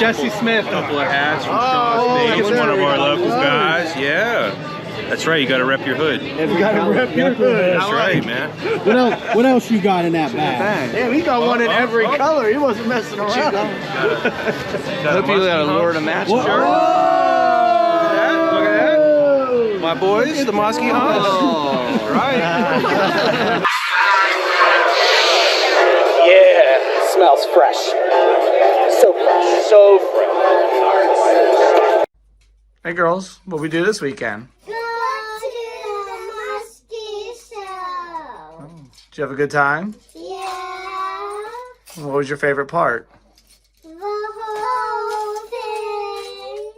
Jesse Smith. A couple of hats from Sean Bates, one of our local guys. Yeah. That's right, you gotta rep your hood. You gotta rep your hood. That's right, man. What else you got in that bag? Damn, he got one in every color. He wasn't messing around. Hope you got a Lord of Match shirt. Oh! Look at that. My boys, the Musky Hunts. All right. Yeah, smells fresh. So fresh. So fresh. Hey girls, what we do this weekend? Go to the Musky Show. Did you have a good time? Yeah. What was your favorite part? The whole thing.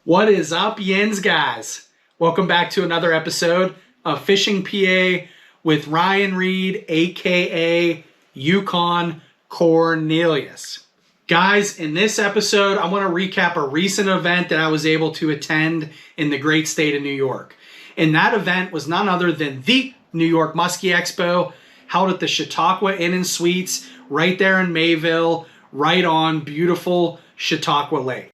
What is up, Yins guys? Welcome back to another episode of Fishing PA with Ryan Reed, aka Yukon Cornelius. Guys, in this episode, I want to recap a recent event that I was able to attend in the great state of New York. And that event was none other than the New York Musky Expo, held at the Chautauqua Inn and Suites, right there in Mayville, right on beautiful Chautauqua Lake.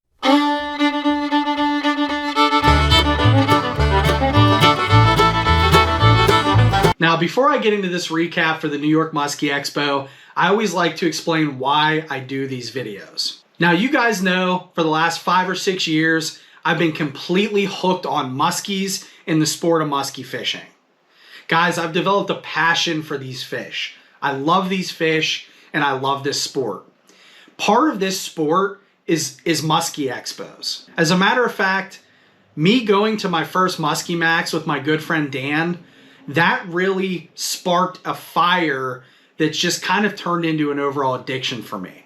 Now, before I get into this recap for the New York Musky Expo, I always like to explain why I do these videos. Now, you guys know for the last 5 or 6 years, I've been completely hooked on muskies and the sport of musky fishing. Guys, I've developed a passion for these fish. I love these fish and I love this sport. Part of this sport is Musky Expos. As a matter of fact, me going to my first Musky Max with my good friend Dan, that really sparked a fire that's just kind of turned into an overall addiction for me.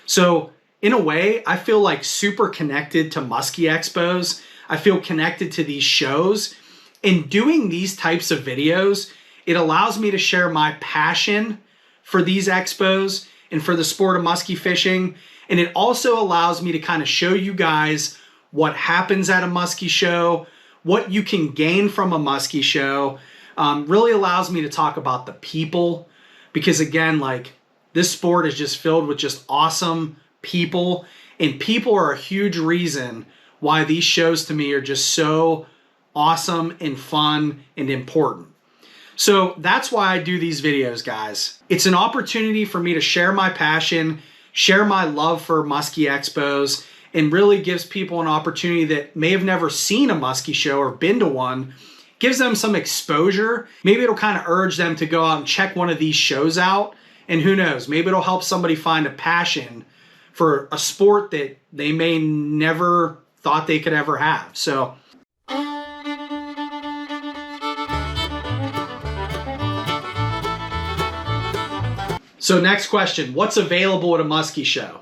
So in a way, I feel like super connected to Musky Expos. I feel connected to these shows. In doing these types of videos, it allows me to share my passion for these expos and for the sport of musky fishing. And it also allows me to kind of show you guys what happens at a musky show, what you can gain from a musky show. Really allows me to talk about the people, because again, like, this sport is just filled with just awesome people, and people are a huge reason why these shows to me are just so awesome and fun and important. So that's why I do these videos, guys. It's an opportunity for me to share my passion, share my love for musky expos, and really gives people an opportunity that may have never seen a musky show or been to one. Gives them some exposure. Maybe it'll kind of urge them to go out and check one of these shows out. And who knows, maybe it'll help somebody find a passion for a sport that they may never thought they could ever have. So next question, what's available at a musky show?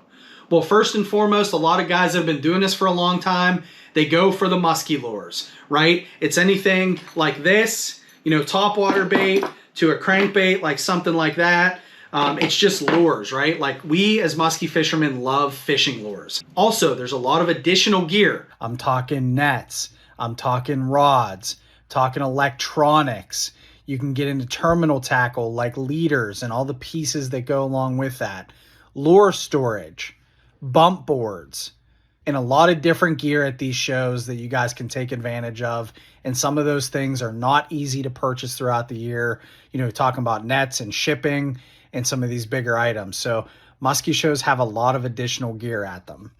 Well, first and foremost, a lot of guys that have been doing this for a long time, they go for the musky lures, right? It's anything like this, you know, topwater bait to a crankbait, like something like that. It's just lures, right? Like, we as musky fishermen love fishing lures. Also, there's a lot of additional gear. I'm talking nets, I'm talking rods, talking electronics. You can get into terminal tackle like leaders and all the pieces that go along with that. Lure storage, bump boards, and a lot of different gear at these shows that you guys can take advantage of. And some of those things are not easy to purchase throughout the year. You know, talking about nets and shipping and some of these bigger items. So musky shows have a lot of additional gear at them.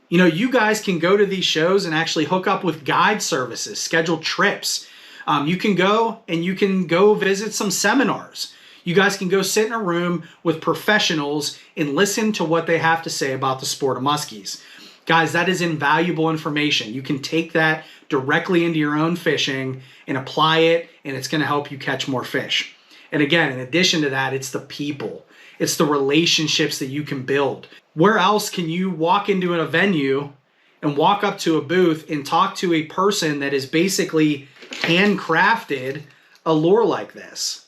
You know, you guys can go to these shows and actually hook up with guide services, schedule trips. You can go and you can go visit some seminars. You guys can go sit in a room with professionals and listen to what they have to say about the sport of muskies. Guys, that is invaluable information. You can take that directly into your own fishing and apply it, and it's going to help you catch more fish. And again, in addition to that, it's the people. It's the relationships that you can build. Where else can you walk into a venue and walk up to a booth and talk to a person that is basically handcrafted a lure like this?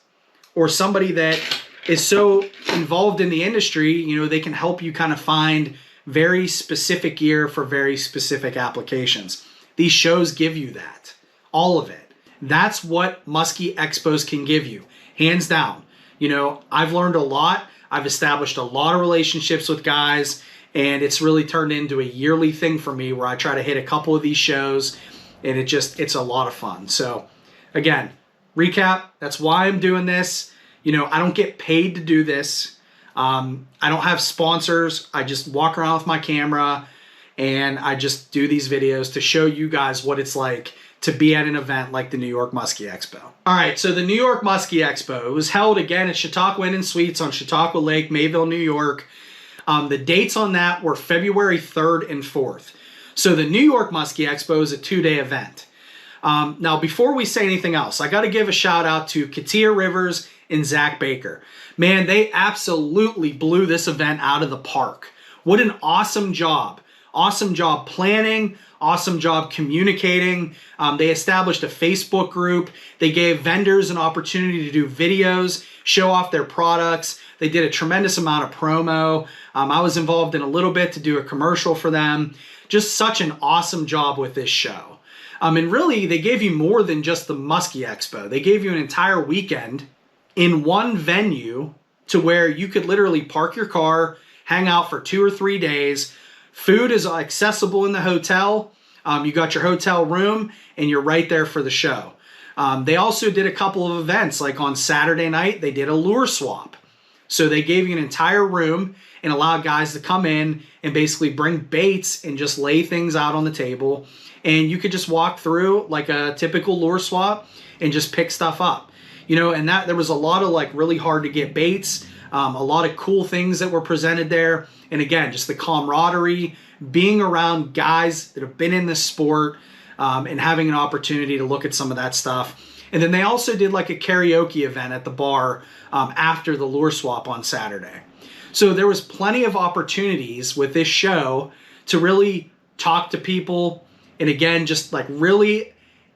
or somebody that is so involved in the industry, you know, they can help you kind of find very specific gear for very specific applications. These shows give you that, all of it. That's what Musky Expos can give you, hands down. You know, I've learned a lot. I've established a lot of relationships with guys, and it's really turned into a yearly thing for me where I try to hit a couple of these shows, and it's a lot of fun. So again, recap, that's why I'm doing this. You know, I don't get paid to do this. I don't have sponsors. I just walk around with my camera and I just do these videos to show you guys what it's like to be at an event like the New York Musky Expo. All right, so the New York Musky Expo, it was held again at Chautauqua Inn and Suites on Chautauqua Lake, Mayville, New York. The dates on that were February 3rd and 4th. So the New York Musky Expo is a 2-day event. Now, before we say anything else, I got to give a shout out to Katia Rivers and Zach Baker. Man, they absolutely blew this event out of the park. What an awesome job. Awesome job planning, awesome job communicating. They established a Facebook group. They gave vendors an opportunity to do videos, show off their products. They did a tremendous amount of promo. I was involved in a little bit to do a commercial for them. Just such an awesome job with this show. And really, they gave you more than just the Musky Expo. They gave you an entire weekend in one venue to where you could literally park your car, hang out for 2 or 3 days. Food is accessible in the hotel. You got your hotel room and you're right there for the show. They also did a couple of events, like on Saturday night, they did a lure swap. So they gave you an entire room and allowed guys to come in and basically bring baits and just lay things out on the table. And you could just walk through like a typical lure swap and just pick stuff up. You know, and that there was a lot of like really hard to get baits, a lot of cool things that were presented there. And again, just the camaraderie, being around guys that have been in this sport, and having an opportunity to look at some of that stuff. And then they also did like a karaoke event at the bar after the lure swap on Saturday. So there was plenty of opportunities with this show to really talk to people and again, just like really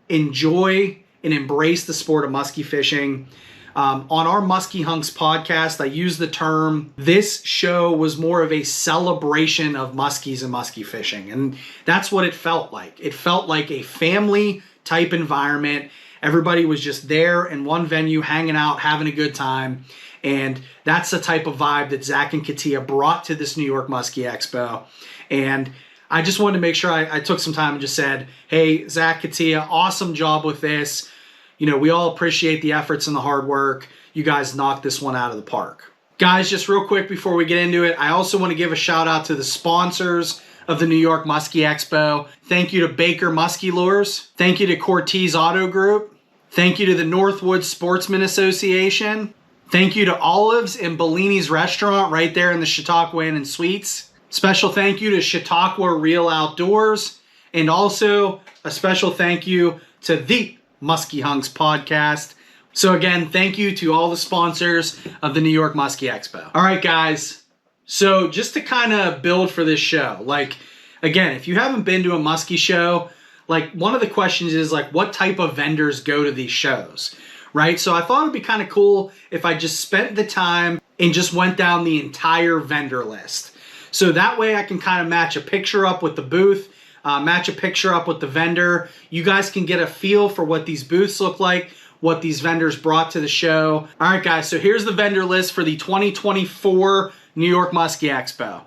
enjoy and embrace the sport of musky fishing. On our Musky Hunks podcast, I use the term, this show was more of a celebration of muskies and musky fishing. And that's what it felt like. It felt like a family type environment. Everybody was just there in one venue, hanging out, having a good time. And that's the type of vibe that Zach and Katia brought to this New York Musky Expo. And I just wanted to make sure I took some time and just said, hey, Zach, Katia, awesome job with this. You know, we all appreciate the efforts and the hard work. You guys knocked this one out of the park. Guys, just real quick before we get into it, I also want to give a shout out to the sponsors of the New York Musky Expo. Thank you to Baker Musky Lures. Thank you to Cortez Auto Group. Thank you to the Northwood Sportsman Association. Thank you to Olives and Bellini's Restaurant right there in the Chautauqua Inn and Suites. Special thank you to Chautauqua Real Outdoors. And also a special thank you to the Musky Hunks podcast. So again, thank you to all the sponsors of the New York Musky Expo. All right, guys. So just to kind of build for this show, like, again, if you haven't been to a musky show, like one of the questions is like, what type of vendors go to these shows, right? So I thought it'd be kind of cool if I just spent the time and just went down the entire vendor list. So that way I can kind of match a picture up with the booth, match a picture up with the vendor. You guys can get a feel for what these booths look like, what these vendors brought to the show. All right, guys, so here's the vendor list for the 2024 New York Musky Expo.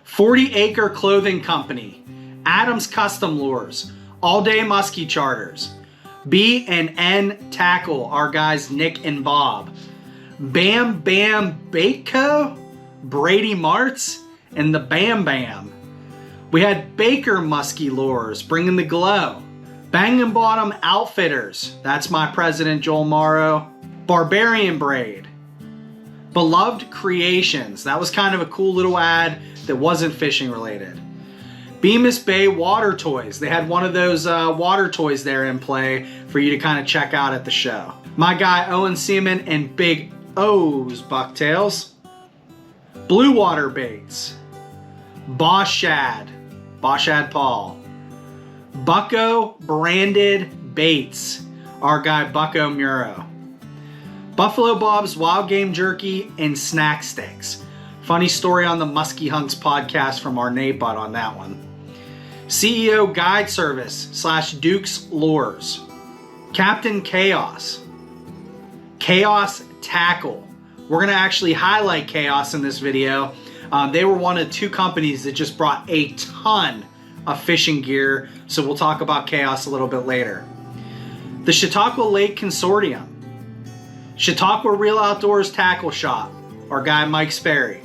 40 Acre Clothing Company, Adams Custom Lures, All Day Musky Charters, B&N Tackle, our guys Nick and Bob, Bam Bam Bait Co., Brady Martz, and the Bam Bam. We had Baker Musky Lures, bringing the glow. Bang & Bottom Outfitters, that's my president Joel Morrow. Barbarian Braid. Beloved Creations, that was kind of a cool little ad that wasn't fishing related. Bemis Bay Water Toys, they had one of those water toys there in play for you to kind of check out at the show. My guy Owen Seaman and Big O's Bucktails. Blue Water Baits. Boss Shad Paul. Bucko Branded Baits, our guy Bucko Muro. Buffalo Bob's Wild Game Jerky, and Snack Sticks. Funny story on the Musky Hunks podcast from our Nate Butt on that one. CEO Guide Service / Duke's Lures. Captain Chaos. Chaos Tackle. We're going to actually highlight Chaos in this video. They were one of 2 companies that just brought a ton of fishing gear, so we'll talk about Chaos a little bit later. The Chautauqua Lake Consortium. Chautauqua Real Outdoors Tackle Shop, our guy Mike Sperry.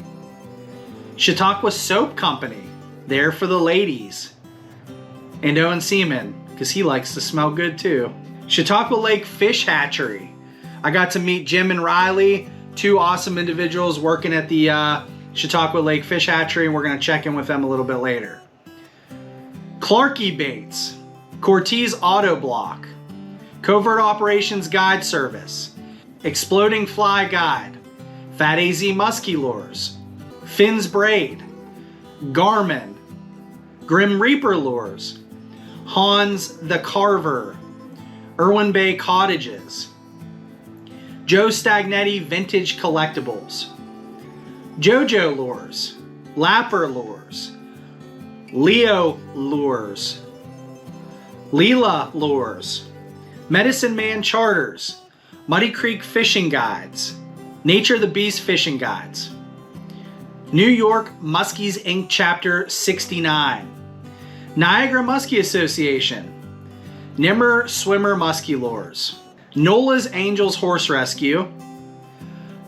Chautauqua Soap Company, there for the ladies. And Owen Seaman, because he likes to smell good too. Chautauqua Lake Fish Hatchery. I got to meet Jim and Riley, 2 awesome individuals working at the Chautauqua Lake Fish Hatchery, and we're going to check in with them a little bit later. Clarkey Baits, Cortez Auto Block, Covert Operations Guide Service, Exploding Fly Guide, Fat AZ Musky Lures, Finn's Braid, Garmin, Grim Reaper Lures, Hans the Carver, Irwin Bay Cottages, Joe Stagnetti Vintage Collectibles, JoJo Lures, Lapper Lures, Leo Lures, Leela Lures, Medicine Man Charters, Muddy Creek Fishing Guides, Nature of the Beast Fishing Guides, New York Muskies Inc. Chapter 69, Niagara Muskie Association, Nimmer Swimmer Muskie Lures, Nola's Angels Horse Rescue,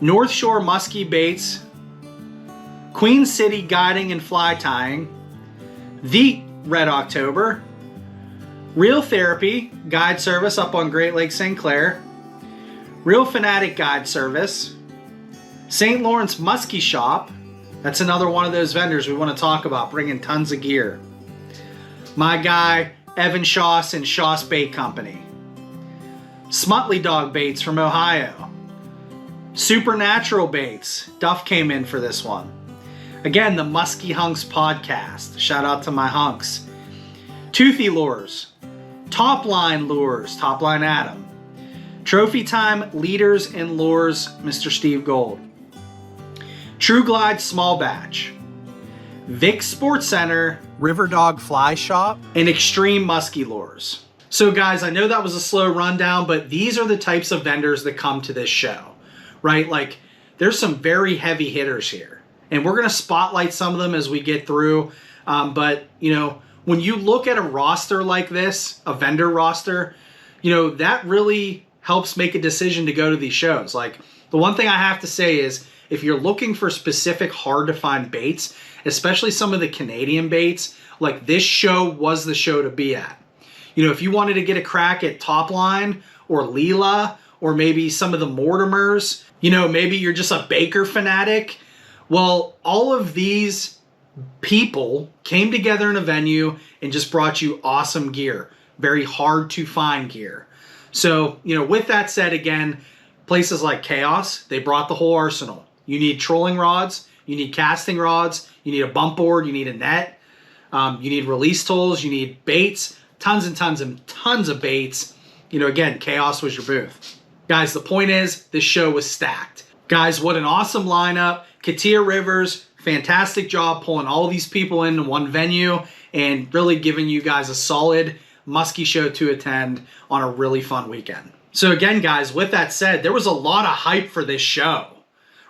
North Shore Muskie Baits, Queen City Guiding and Fly Tying, The Red October, Real Therapy Guide Service up on Great Lake St. Clair, Real Fanatic Guide Service, St. Lawrence Muskie Shop, that's another one of those vendors we want to talk about, bringing tons of gear. My guy, Evan Shoss and Shoss Bait Company. Smutley Dog Baits from Ohio. Supernatural Baits. Duff came in for this one. Again, the Musky Hunks podcast. Shout out to my hunks. Toothy Lures. Topline Lures. Topline Adam. Trophy Time Leaders and Lures. Mr. Steve Gold. True Glide Small Batch. Vic Sports Center. River Dog Fly Shop, and Extreme Musky Lures. So guys, I know that was a slow rundown, but these are the types of vendors that come to this show, right? Like, there's some very heavy hitters here, and we're going to spotlight some of them as we get through. But, you know, when you look at a roster like this, a vendor roster, you know, that really helps make a decision to go to these shows. Like, the one thing I have to say is, if you're looking for specific hard to find baits, especially some of the Canadian baits, like, this show was the show to be at. You know, if you wanted to get a crack at Topline or Leela or maybe some of the Mortimers, you know, maybe you're just a Baker fanatic. Well, all of these people came together in a venue and just brought you awesome gear, very hard to find gear. So, you know, with that said, again, places like Chaos, they brought the whole arsenal. You need trolling rods, you need casting rods, you need a bump board, you need a net, you need release tools, you need baits, tons and tons and tons of baits. You know, again, Chaos was your booth. Guys, the point is, this show was stacked. Guys, what an awesome lineup. Katia Rivers, fantastic job pulling all these people into one venue and really giving you guys a solid muskie show to attend on a really fun weekend. So again, guys, with that said, there was a lot of hype for this show,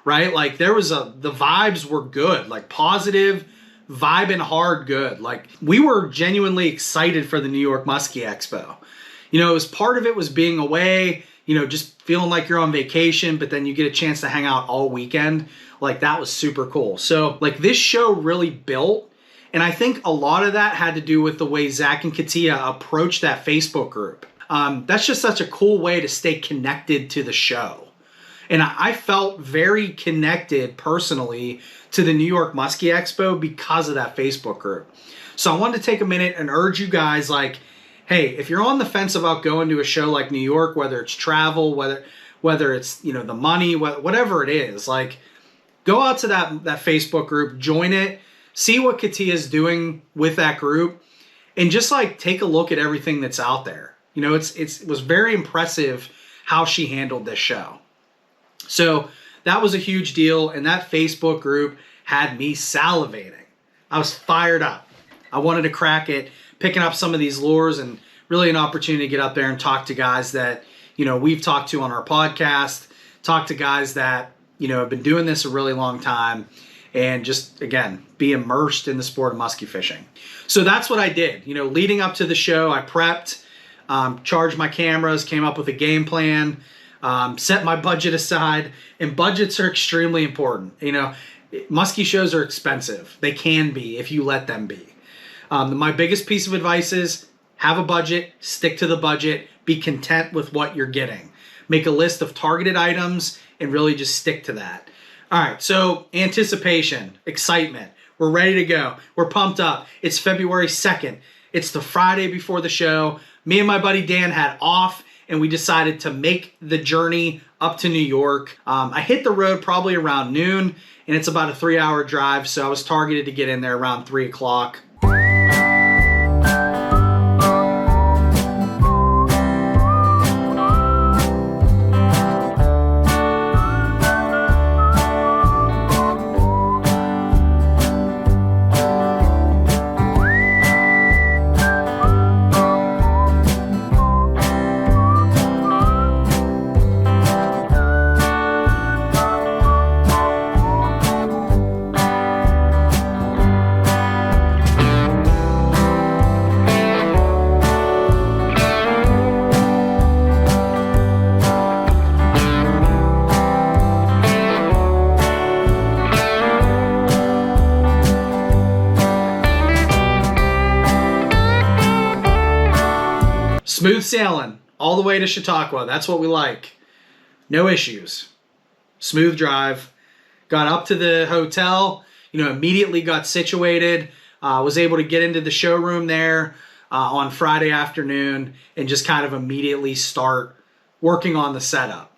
right? Like, the vibes were good, like positive, vibing hard good. Like, we were genuinely excited for the New York Musky Expo. You know, part of it was being away, you know, just feeling like you're on vacation, but then you get a chance to hang out all weekend. Like, that was super cool. So, like, this show really built, and I think a lot of that had to do with the way Zach and Katia approached that Facebook group. That's just such a cool way to stay connected to the show. And I felt very connected personally to the New York Musky Expo because of that Facebook group. So I wanted to take a minute and urge you guys, like, hey, if you're on the fence about going to a show like New York, whether it's travel, whether it's, you know, the money, whatever it is, like, go out to that Facebook group, join it, see what Katia's doing with that group, and just, like, take a look at everything that's out there. You know, it was very impressive how she handled this show. So that was a huge deal, and that Facebook group had me salivating. I was fired up. I wanted to crack it, picking up some of these lures, and really an opportunity to get up there and talk to guys that, you know, we've talked to on our podcast, talk to guys that, you know, have been doing this a really long time, and just, again, be immersed in the sport of musky fishing. So that's what I did. You know, leading up to the show, I prepped, charged my cameras, came up with a game plan, set my budget aside, and budgets are extremely important. You know, musky shows are expensive. They can be if you let them be. My biggest piece of advice is have a budget, stick to the budget, be content with what you're getting. Make a list of targeted items and really just stick to that. All right, so anticipation, excitement. We're ready to go. We're pumped up. It's February 2nd. It's the Friday before the show. Me and my buddy Dan had off, and we decided to make the journey up to New York. I hit the road probably around noon, and it's about a 3-hour drive, so I was targeted to get in there around 3 o'clock. Smooth sailing all the way to Chautauqua. That's what we like. No issues. Smooth drive. Got up to the hotel, you know, immediately got situated. Was able to get into the showroom there on Friday afternoon and just kind of immediately start working on the setup.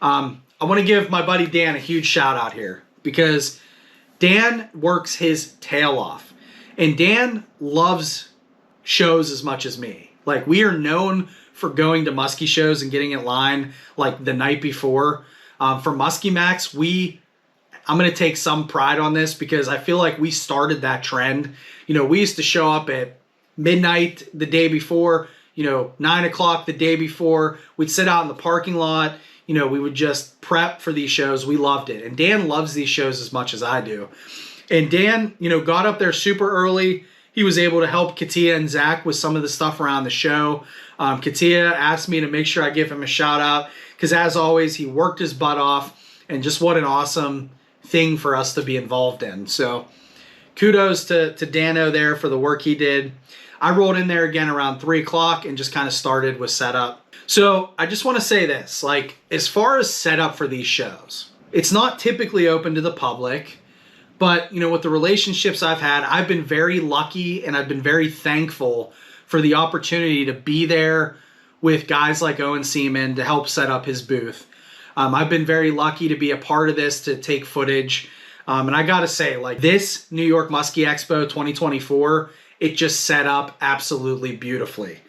I want to give my buddy Dan a huge shout out here because Dan works his tail off. And Dan loves shows as much as me. Like, we are known for going to musky shows and getting in line like the night before. For Muskie Max, I'm going to take some pride on this because I feel like we started that trend. You know, we used to show up at midnight the day before, 9 o'clock the day before. We'd sit out in the parking lot. You know, we would just prep for these shows. We loved it. And Dan loves these shows as much as I do. And Dan, got up there super early. He was able to help Katia and Zach with some of the stuff around the show. Katia asked me to make sure I give him a shout out because, as always, he worked his butt off, and just what an awesome thing for us to be involved in. So kudos to Dano there for the work he did. I rolled in there again around 3 o'clock and just kind of started with setup. So I just want to say this, like, as far as setup for these shows, it's not typically open to the public. But, with the relationships I've had, I've been very lucky and I've been very thankful for the opportunity to be there with guys like Owen Seaman to help set up his booth. I've been very lucky to be a part of this, to take footage. And I got to say, like, this New York Musky Expo 2024, it just set up absolutely beautifully.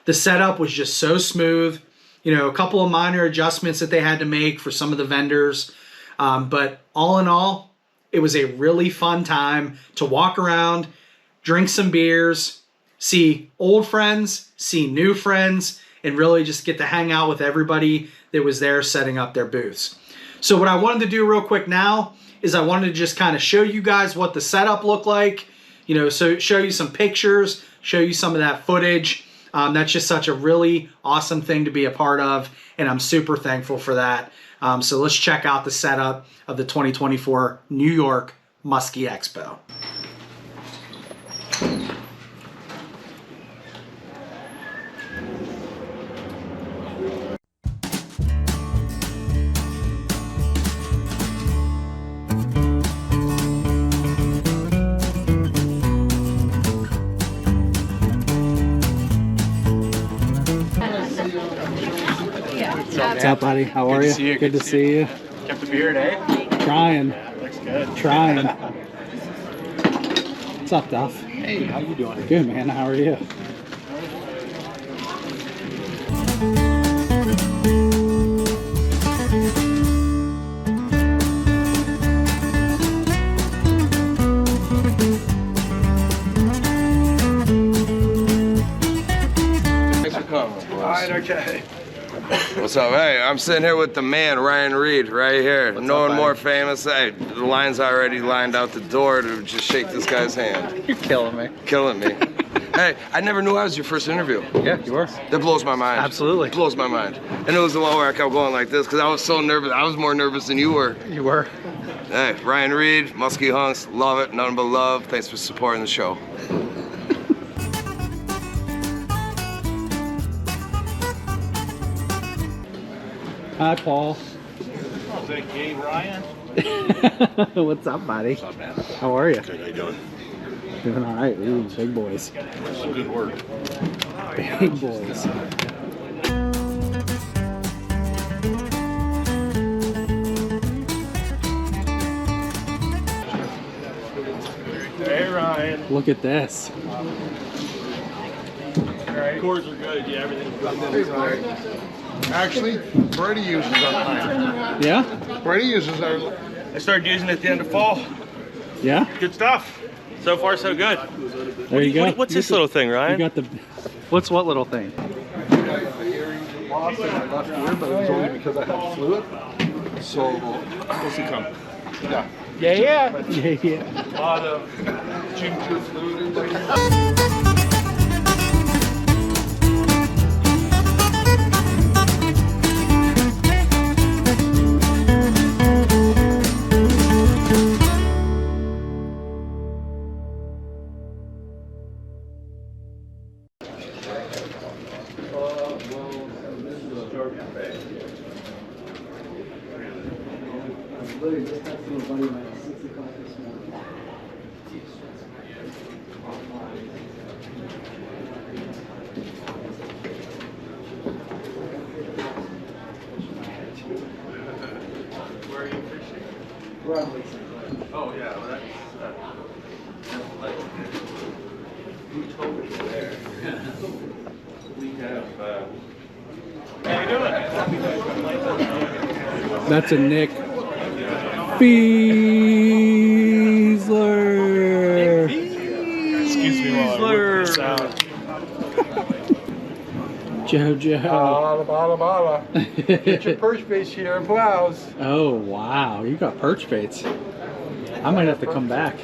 The setup was just so smooth. A couple of minor adjustments that they had to make for some of the vendors. But all in all, it was a really fun time to walk around, drink some beers, see old friends, see new friends, and really just get to hang out with everybody that was there setting up their booths. So what I wanted to do real quick now is I wanted to just kind of show you guys what the setup looked like, so show you some pictures, show you some of that footage. That's just such a really awesome thing to be a part of, and I'm super thankful for that. So let's check out the setup of the 2024 New York Musky Expo. What's up, buddy? How are you? Good to see you. Kept the beard, eh? Trying. Looks good. Trying. What's up, Duff? Hey, how you doing? Good, man. How are you? What's up? Hey, I'm sitting here with the man, Ryan Reed, right here. No one more famous. Hey, the line's already lined out the door to just shake this guy's hand. You're killing me. Killing me. Hey, I never knew I was your first interview. Yeah, you were. That blows my mind. Absolutely. It blows my mind. And it was the one where I kept going like this because I was so nervous. I was more nervous than you were. You were. Hey, Ryan Reed, Musky Hunks, love it, nothing but love. Thanks for supporting the show. Hi, Paul. Is that gay Ryan? What's up, buddy? What's up, man? How are you? Good, how you doing? Doing all right. Ooh, big boys. Some good work. Big boys. Hey, Ryan. Look at this. Chords are good. Yeah, everything's good. Actually, Brady uses our plant. Yeah? Brady uses our. I started using it at the end of fall. Yeah? Good stuff. So far, so good. There you go. What's this little thing, Ryan? You got the. What's what little thing? Lost in my left ear, but it was only because I had fluid. So, What's he come? yeah. Yeah. Yeah. A lot of Ginger fluid in there. Oh yeah, well, that's like who told me there? We have. How you doing? That's a Nick Fiesler. Excuse me while I work this out. Jojo. Bala, bala, bala. Get your perch base here and blouse. Oh, wow. You got perch baits. I might have to come back.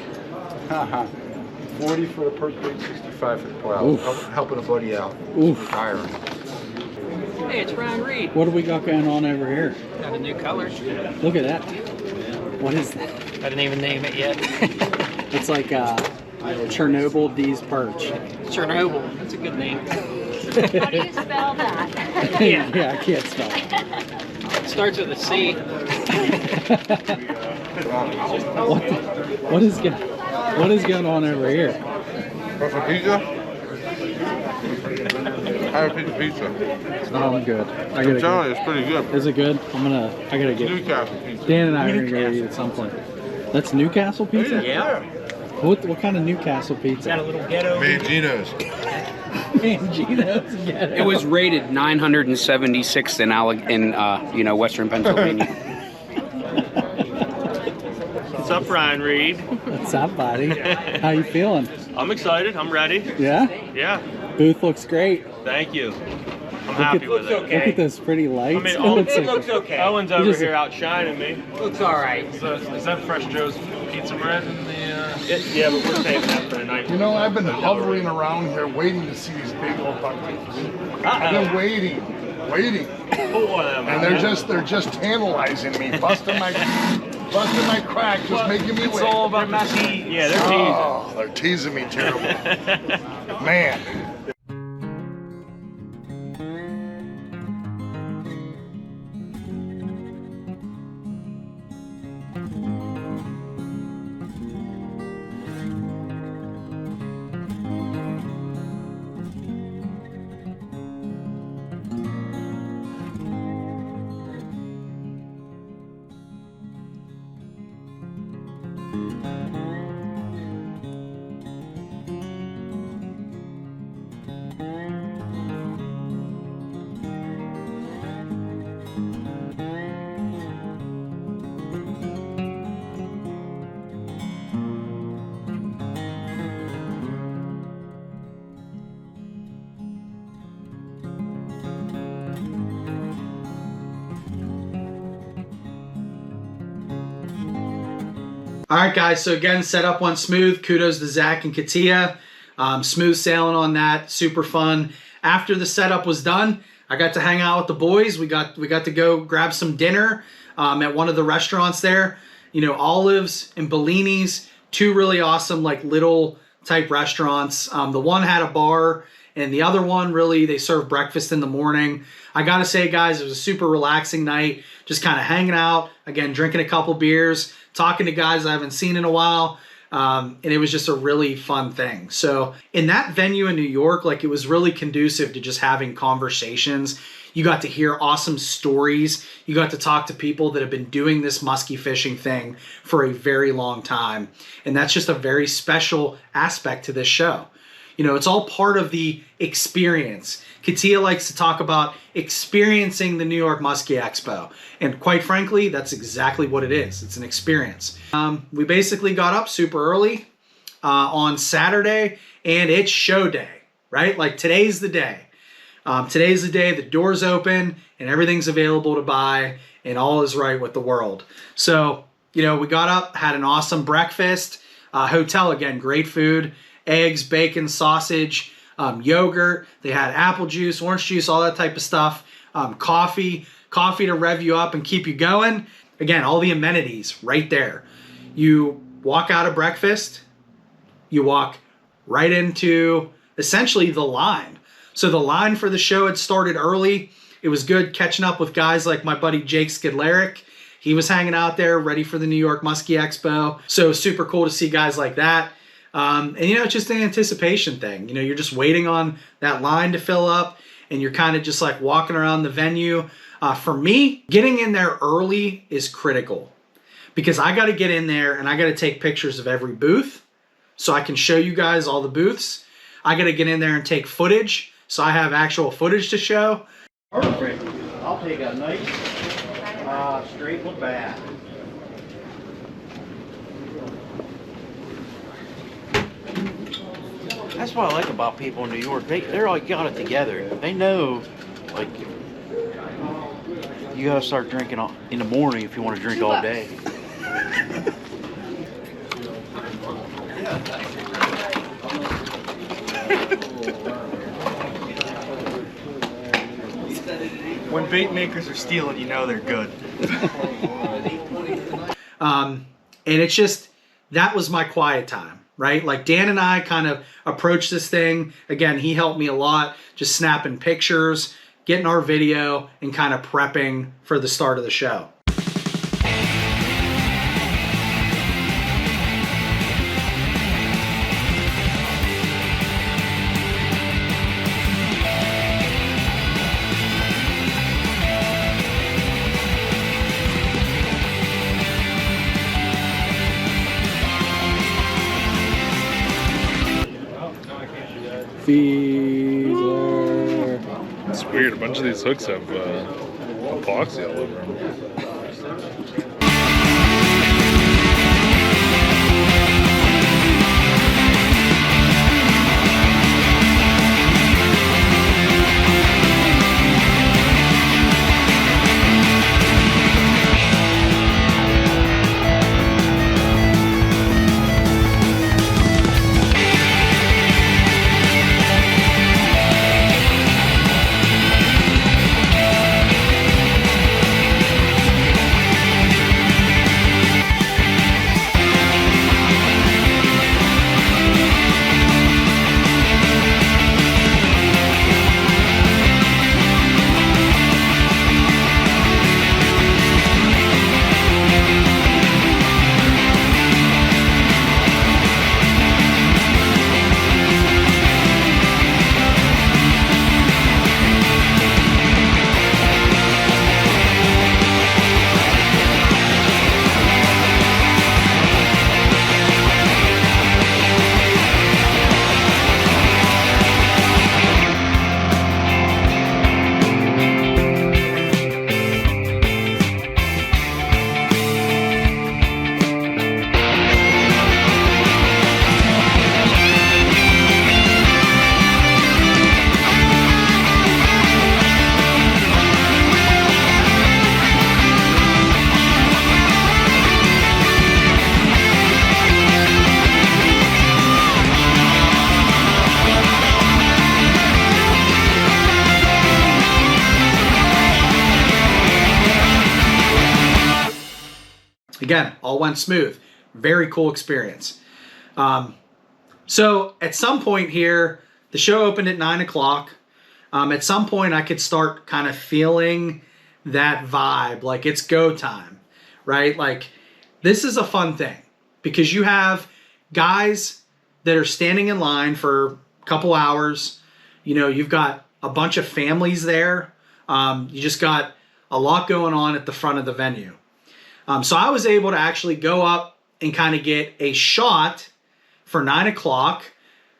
40 for the perch bait, 65 for the blouse. Oof. Helping a buddy out. Oof. Retiring. Hey, it's Ryan Reed. What do we got going on over here? Got a new color. Look at that. What is that? I didn't even name it yet. It's like Chernobyl D's perch. Chernobyl. That's a good name. How do you spell that? Yeah. Yeah, I can't spell it. It starts with a C. What is going on over here? Want some pizza? Have a piece of pizza. Oh, I'm good. I I'm gotta telling go. you, it's pretty good. Is it good? I gotta get. Newcastle pizza. Dan and I are gonna go eat at some point. That's Newcastle pizza? Yeah. What kind of Newcastle pizza? Got a little ghetto. Mangino's. Mangino's ghetto. It was rated 976th in Western Pennsylvania. What's up, Ryan Reed? What's up, buddy? How you feeling? I'm excited. I'm ready. Yeah? Yeah. Booth looks great. Thank you. I'm happy with it. Look at those pretty lights. I mean, It looks okay. Owen's over here outshining me. Looks all right. Is that Fresh Joe's pizza bread in the? Yeah, but we're saving that for tonight. You know, I've been hovering around here waiting to see these big old buckets. I've been waiting. And they're just tantalizing me, busting my crack, just making me wait. It's all about messy. Yeah, they're teasing. Oh, they're teasing me terrible. Man. All right, guys. So again, setup went smooth. Kudos to Zach and Katia. Smooth sailing on that. Super fun. After the setup was done, I got to hang out with the boys. We got to go grab some dinner at one of the restaurants there. You know, Olives and Bellini's, two really awesome like little type restaurants. The one had a bar, and the other one really they serve breakfast in the morning. I gotta say, guys, it was a super relaxing night. Just kind of hanging out, again, drinking a couple beers, talking to guys I haven't seen in a while. And it was just a really fun thing. So in that venue in New York, like it was really conducive to just having conversations. You got to hear awesome stories. You got to talk to people that have been doing this musky fishing thing for a very long time. And that's just a very special aspect to this show. You know, it's all part of the experience. Katia likes to talk about experiencing the New York Musky Expo. And quite frankly, that's exactly what it is. It's an experience. We basically got up super early on Saturday, and it's show day, right? Like today's the day. Today's the day the doors open and everything's available to buy and all is right with the world. So, you know, we got up, had an awesome breakfast. Hotel, again, great food. Eggs, bacon, sausage, yogurt. They had apple juice, orange juice, all that type of stuff. Coffee to rev you up and keep you going. Again, all the amenities right there. You walk out of breakfast, you walk right into essentially the line. So the line for the show had started early. It was good catching up with guys like my buddy Jake Skidlerick. He was hanging out there ready for the New York Musky Expo. So super cool to see guys like that. And you know, it's just an anticipation thing. You know, you're just waiting on that line to fill up and you're kind of just like walking around the venue. For me, getting in there early is critical because I got to get in there and I got to take pictures of every booth so I can show you guys all the booths. I got to get in there and take footage so I have actual footage to show. Perfect. I'll take a nice straight with bass. That's what I like about people in New York. They're all got it together. They know, like, you gotta start drinking in the morning if you want to drink all day. When bait makers are stealing, you know they're good. And it's just, that was my quiet time, right? Like Dan and I kind of approached this thing. Again, he helped me a lot, just snapping pictures, getting our video, and kind of prepping for the start of the show. It's weird. A bunch of these hooks have epoxy all over them. again, all went smooth. Very cool experience. So at some point here, the show opened at 9 o'clock. At some point, I could start kind of feeling that vibe, like it's go time, right? Like this is a fun thing because you have guys that are standing in line for a couple hours. You know, you've got a bunch of families there. You just got a lot going on at the front of the venue. So I was able to actually go up and kind of get a shot for 9 o'clock.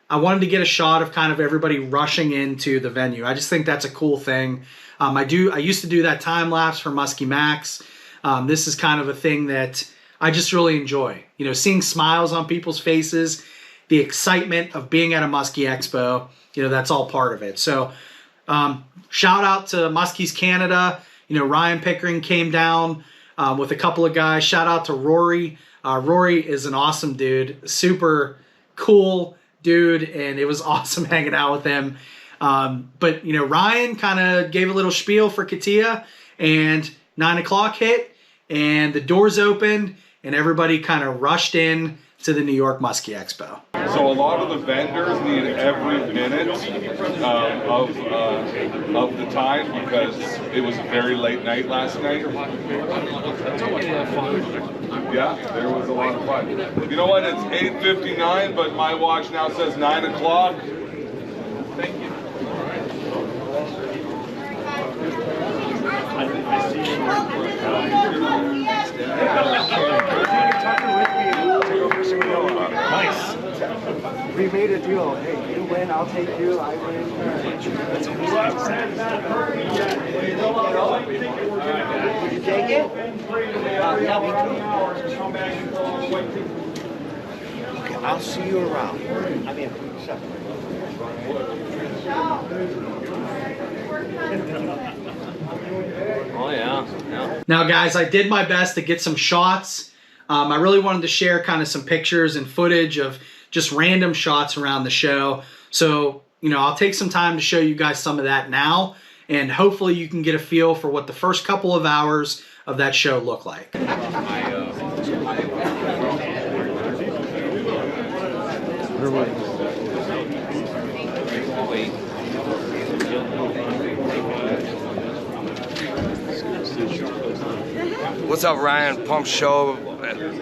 I wanted to get a shot of kind of everybody rushing into the venue. I just think that's a cool thing. I used to do that time lapse for Muskie Max. This is kind of a thing that I just really enjoy. You know, seeing smiles on people's faces, the excitement of being at a Muskie Expo, you know, that's all part of it. So shout out to Muskies Canada. You know, Ryan Pickering came down with a couple of guys. Shout out to Rory. Rory is an awesome dude, super cool dude, and it was awesome hanging out with him. But, you know, Ryan kind of gave a little spiel for Katia, and 9 o'clock hit, and the doors opened, and everybody kind of rushed in to the New York Musky Expo. So a lot of the vendors need every minute of the time because it was a very late night last night. Yeah, there was a lot of fun. You know what? It's 8:59, but my watch now says 9 o'clock. Thank you. Nice. We made a deal. Hey, you win, I'll take you. I win. Did you take it? Yeah, me too. Okay, I'll see you around. I mean, Oh yeah. Now, guys, I did my best to get some shots. I really wanted to share kind of some pictures and footage of just random shots around the show. So, you know, I'll take some time to show you guys some of that now, and hopefully you can get a feel for what the first couple of hours of that show look like. What's up, Ryan? Pump show.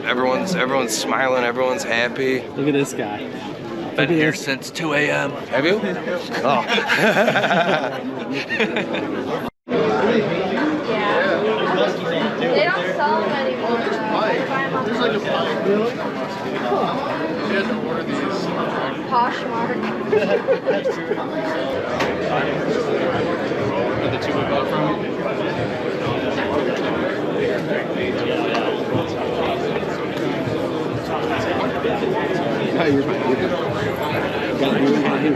Everyone's smiling. Everyone's happy. Look at this guy. Been here since 2 a.m. Have you? Oh. They don't sell them anymore. There's like a pile. Really? You had to order these. Poshmark. The two we bought from. You're fine. You're good. Got to do what you gotta do.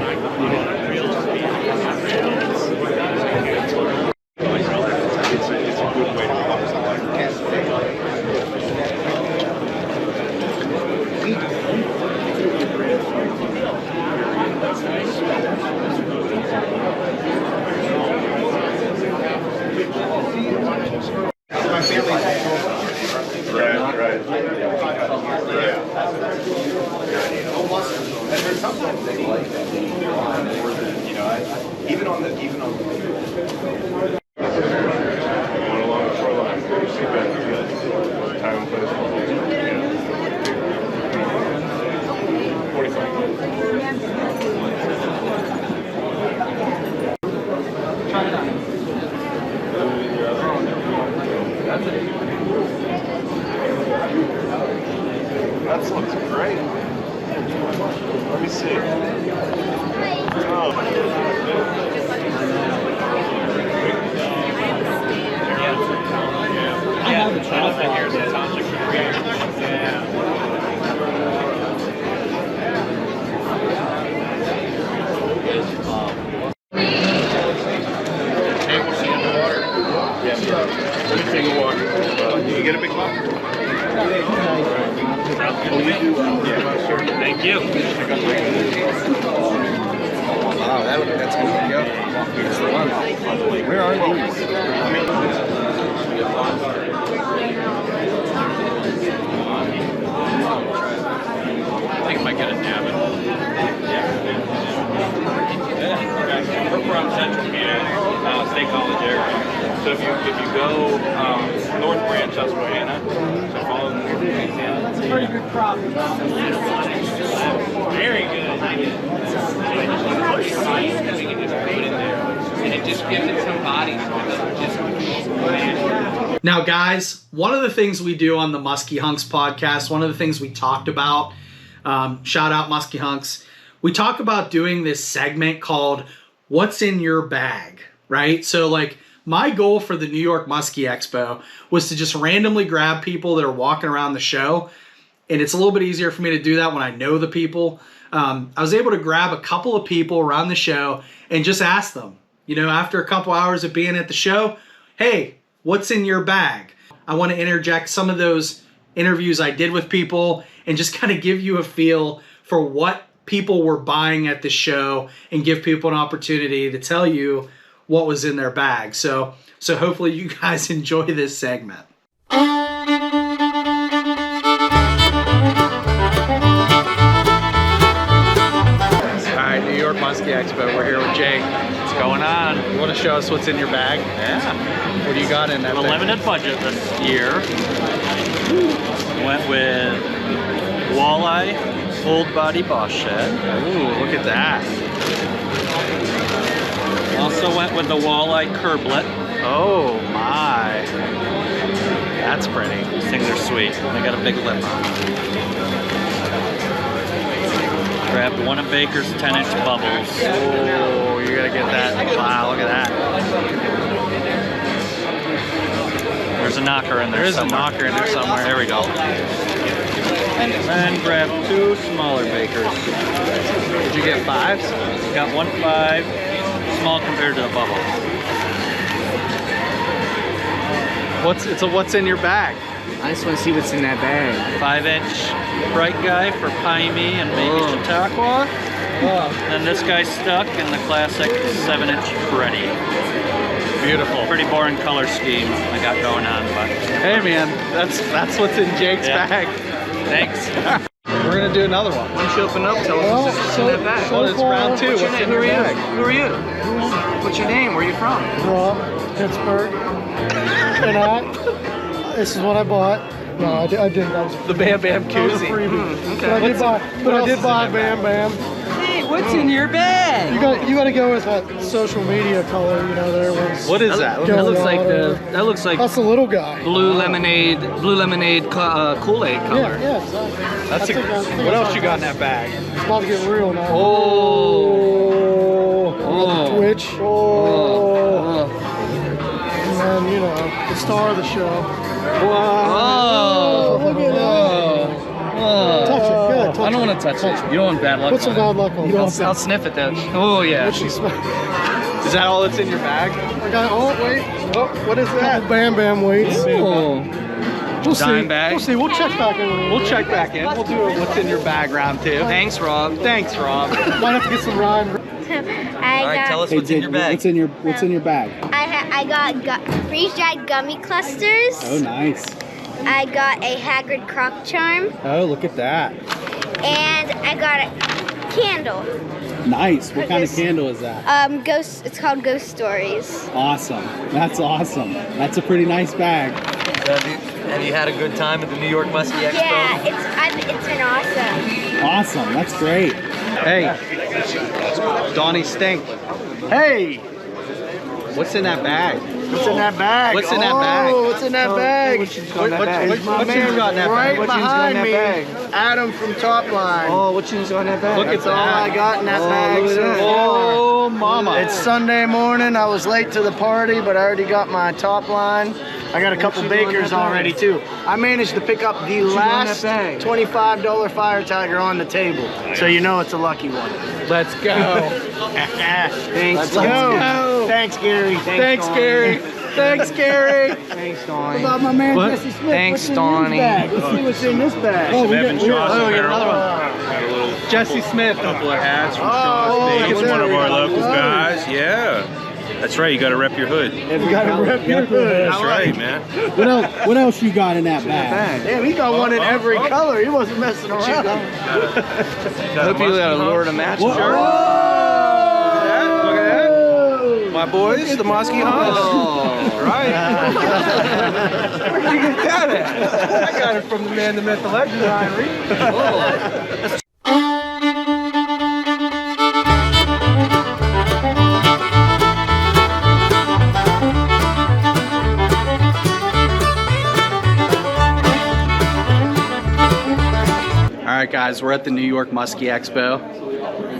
That looks great. Let me see. Did you get a big box? Thank you. Wow, that's good to go. That's the one. Where are these? Very good. And it just gives it some body. Now, guys, one of the things we do on the Musky Hunks podcast, one of the things we talked about, shout out Musky Hunks, we talk about doing this segment called What's in Your Bag, right? So, like, my goal for the New York Musky Expo was to just randomly grab people that are walking around the show, and it's a little bit easier for me to do that when I know the people. I was able to grab a couple of people around the show and just ask them, you know, after a couple hours of being at the show, hey, what's in your bag? I want to interject some of those interviews I did with people and just kind of give you a feel for what people were buying at the show and give people an opportunity to tell you what was in their bag. So hopefully you guys enjoy this segment. Alright, New York Musky Expo. We're here with Jake. What's going on? You want to show us what's in your bag? Yeah. What do you got in that A bag? limited budget this year. Went with walleye, old body boss shed. Ooh, look at that. Also went with the walleye curblet. Oh my. That's pretty. These things are sweet. They got a big lip on them. Grabbed one of Baker's 10-inch bubbles. Oh, you gotta get that. Wow, look at that. There's a knocker in there. There is a knocker in there somewhere. There we go. And then grabbed two smaller Bakers. Did you get 5s? Got 1 5, small compared to the bubble. What's in your bag? I just want to see what's in that bag. 5-inch bright guy for Paimi and maybe Chautauqua. And this guy's stuck in the classic 7-inch Freddy. Beautiful. Pretty boring color scheme I got going on, but hey man, that's what's in Jake's bag. Thanks. We're gonna do another one. Why don't you open up, tell us what's in that bag? Well, it's round 2. What's in your bag? Who are you? What's your name? Where are you from? From Pittsburgh. And this is what I bought. No, I didn't. That was the Bam Bam koozie. Okay. But I did buy Bam Bam. Hey, what's in your bag? You got to go with that social media color. You know, there was. What is that? That looks like that's the little guy. Blue lemonade Kool-Aid color. Yeah. What else you got in that bag? It's about to get real now. Oh. Twitch. And then, you know, the star of the show. Whoa. Look at that. Touch it. Good. Touch I don't want to touch it. You don't want bad luck. Put some bad luck on it. I'll sniff it though. Oh yeah. Is that all that's in your bag? I got. Oh wait. Oh, what is that? Bam Bam weights. Oh. We'll see. Dime bag. We'll see. We'll check back in. We'll check back in. We'll do a what's in your bag round 2. Thanks, Rob. Thanks, Rob. Might have to get some rhyme. I got, us what's in your bag. What's in your bag? I got freeze-dried gummy clusters. Oh, nice. I got a Hagrid croc charm. Oh, look at that. And I got a candle. Nice. What kind of candle is that? Ghost. It's called Ghost Stories. Awesome. That's awesome. That's a pretty nice bag. Have you had a good time at the New York Musky Expo? Yeah, it's been awesome. Awesome. That's great. Hey, Donnie Stink. Hey, what's in that bag? What's in that bag? What's in that bag? Oh, what's in that bag? What's you got in that Right bag? behind me, Adam from Top Line. Oh, what you got in that bag? Look at That's all I got in that bag so far. Oh, mama. It's Sunday morning. I was late to the party, but I already got my Top Line. I got a couple Bakers already too. I managed to pick up the last $25 Fire Tiger on the table, so you know it's a lucky one. Let's go. Thanks. Let's go. Thanks, Gary. Thanks, Gary. Thanks, Gary. Thanks, Donnie. What about my man Jesse Smith? Thanks, Donnie. Let's see what's in this bag. Oh, we got another one. Got a little Jesse Smith. couple of hats from Shaw's Base, one of our local guys. Yeah. That's right, you gotta rep your hood. You gotta rep your hood. That's right, man. What else you got in that bag? Damn, he got one in every color. He wasn't messing around. Hope you got a Lord of Match shirt. Look at that. my boys, the Musky Hunts. Oh. Right. Where'd you get that at? I got it from the man, the myth, the legend, Ryan Reed. All right, guys, we're at the New York Musky Expo.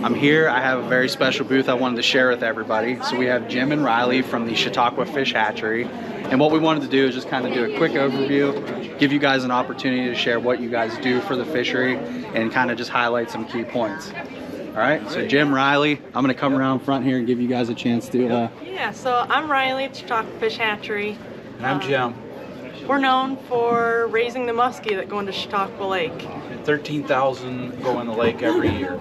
I'm here. I have a very special booth I wanted to share with everybody. So we have Jim and Riley from the Chautauqua Fish Hatchery. And what we wanted to do is just kind of do a quick overview, give you guys an opportunity to share what you guys do for the fishery and kind of just highlight some key points. All right, so Jim, Riley, I'm gonna come around front here and give you guys a chance to... Yeah, so I'm Riley at Chautauqua Fish Hatchery. And I'm Jim. We're known for raising the muskie that go into Chautauqua Lake. 13,000 go in the lake every year.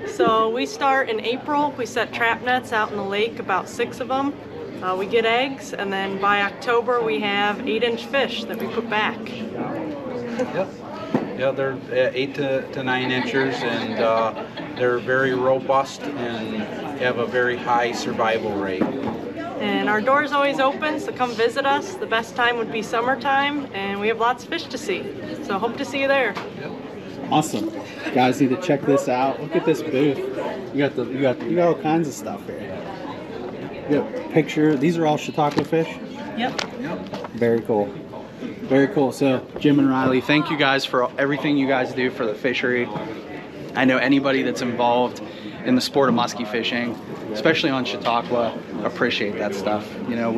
So we start in April. We set trap nets out in the lake, about 6 of them. We get eggs, and then by October we have 8-inch fish that we put back. Yep. Yeah, they're 8 to 9 inchers, and they're very robust and have a very high survival rate. And our door's always open, so come visit us. The best time would be summertime, and we have lots of fish to see. So hope to see you there. Awesome. You guys need to check this out. Look at this booth. You got all kinds of stuff here. You got picture. These are all Chautauqua fish? Yep. Very cool. Very cool. So Jim and Riley, thank you guys for everything you guys do for the fishery. I know anybody that's involved in the sport of musky fishing, especially on Chautauqua, appreciate that stuff. You know,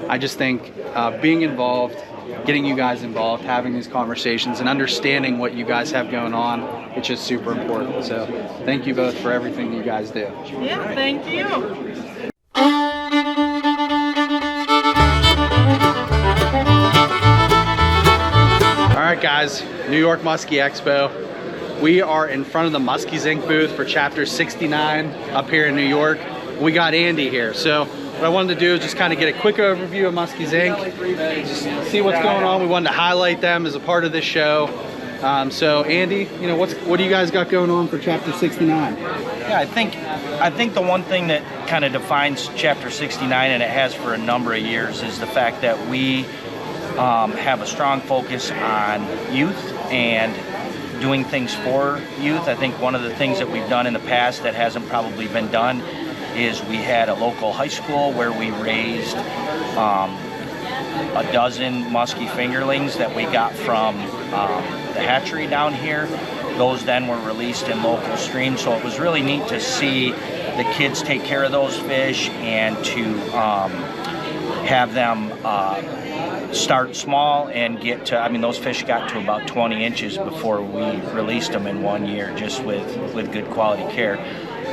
I just think being involved, getting you guys involved, having these conversations and understanding what you guys have going on, it's just super important. So thank you both for everything you guys do. Yeah, thank you. All right, guys, New York Musky Expo. We are in front of the Muskies Inc. booth for Chapter 69 up here in New York. We got Andy here. So what I wanted to do is just kind of get a quick overview of Muskies Inc. Just see what's going on. We wanted to highlight them as a part of this show. So Andy, you know, what do you guys got going on for Chapter 69? Yeah, I think the one thing that kind of defines Chapter 69, and it has for a number of years, is the fact that we have a strong focus on youth and doing things for youth. I think one of the things that we've done in the past that hasn't probably been done is we had a local high school where we raised a dozen musky fingerlings that we got from the hatchery down here. Those then were released in local streams, so it was really neat to see the kids take care of those fish and to have them start small and get to, I mean, those fish got to about 20 inches before we released them in 1 year, just with good quality care.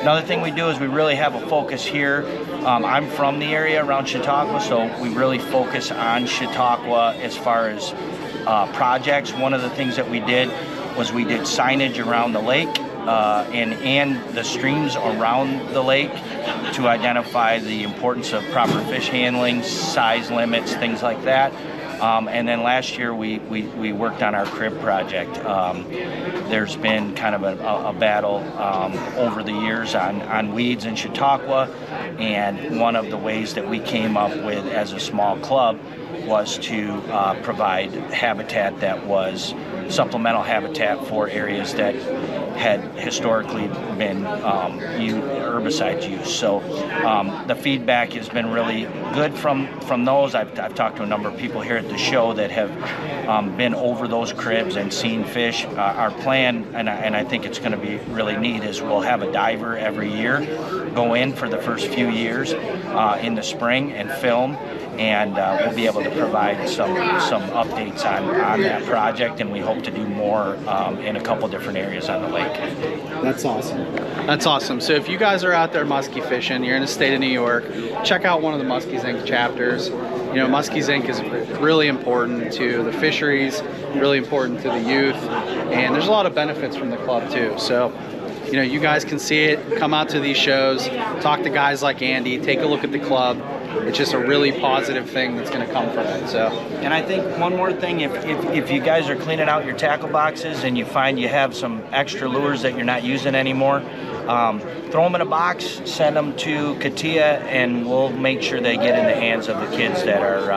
Another thing we do is we really have a focus here. I'm from the area around Chautauqua, so we really focus on Chautauqua as far as projects. One of the things that we did was we did signage around the lake and the streams around the lake to identify the importance of proper fish handling, size limits, things like that. And then last year we worked on our crib project. There's been kind of a battle over the years on weeds in Chautauqua, and one of the ways that we came up with as a small club was to provide habitat that was supplemental habitat for areas that had historically been herbicide use. So the feedback has been really good from those. I've talked to a number of people here at the show that have been over those cribs and seen fish. Our plan, and I think it's going to be really neat, is we'll have a diver every year go in for the first few years in the spring and film. And we'll be able to provide some updates on that project, and we hope to do more in a couple different areas on the lake. That's awesome. That's awesome. So if you guys are out there musky fishing, you're in the state of New York, check out one of the Muskies Inc. chapters. You know, Muskies Inc. is really important to the fisheries, really important to the youth, and there's a lot of benefits from the club too. So, you know, you guys can see it, come out to these shows, talk to guys like Andy, take a look at the club. it's just a really positive thing that's going to come from it. So, and I think one more thing, if you guys are cleaning out your tackle boxes and you find you have some extra lures that you're not using anymore, throw them in a box, send them to Katia, and we'll make sure they get in the hands of the kids that are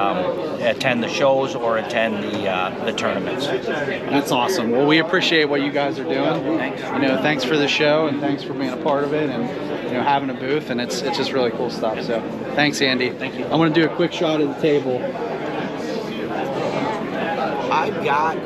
attend the shows or attend the tournaments. That's awesome. Well, we appreciate what you guys are doing. Thanks. You know, thanks for the show and thanks for being a part of it and, you know, having a booth, and it's just really cool stuff. So thanks, Andy. Thank you. I'm going to do a quick shot of the table. I've got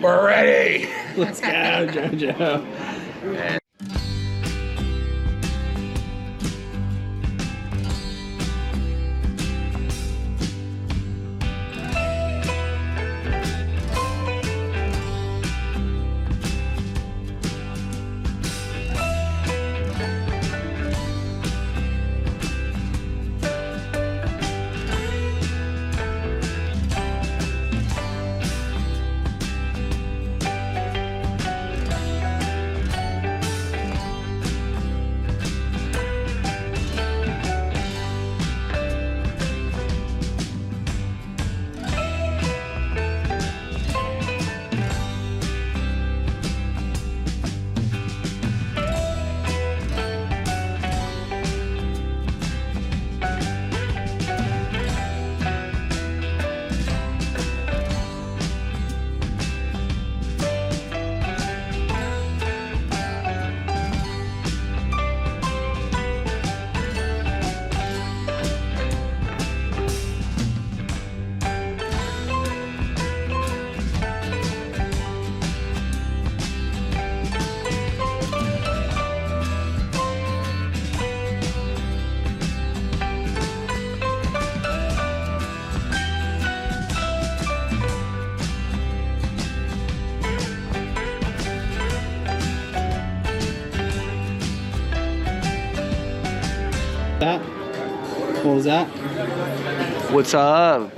We're ready. Let's go, JoJo. That? What was that? What's up?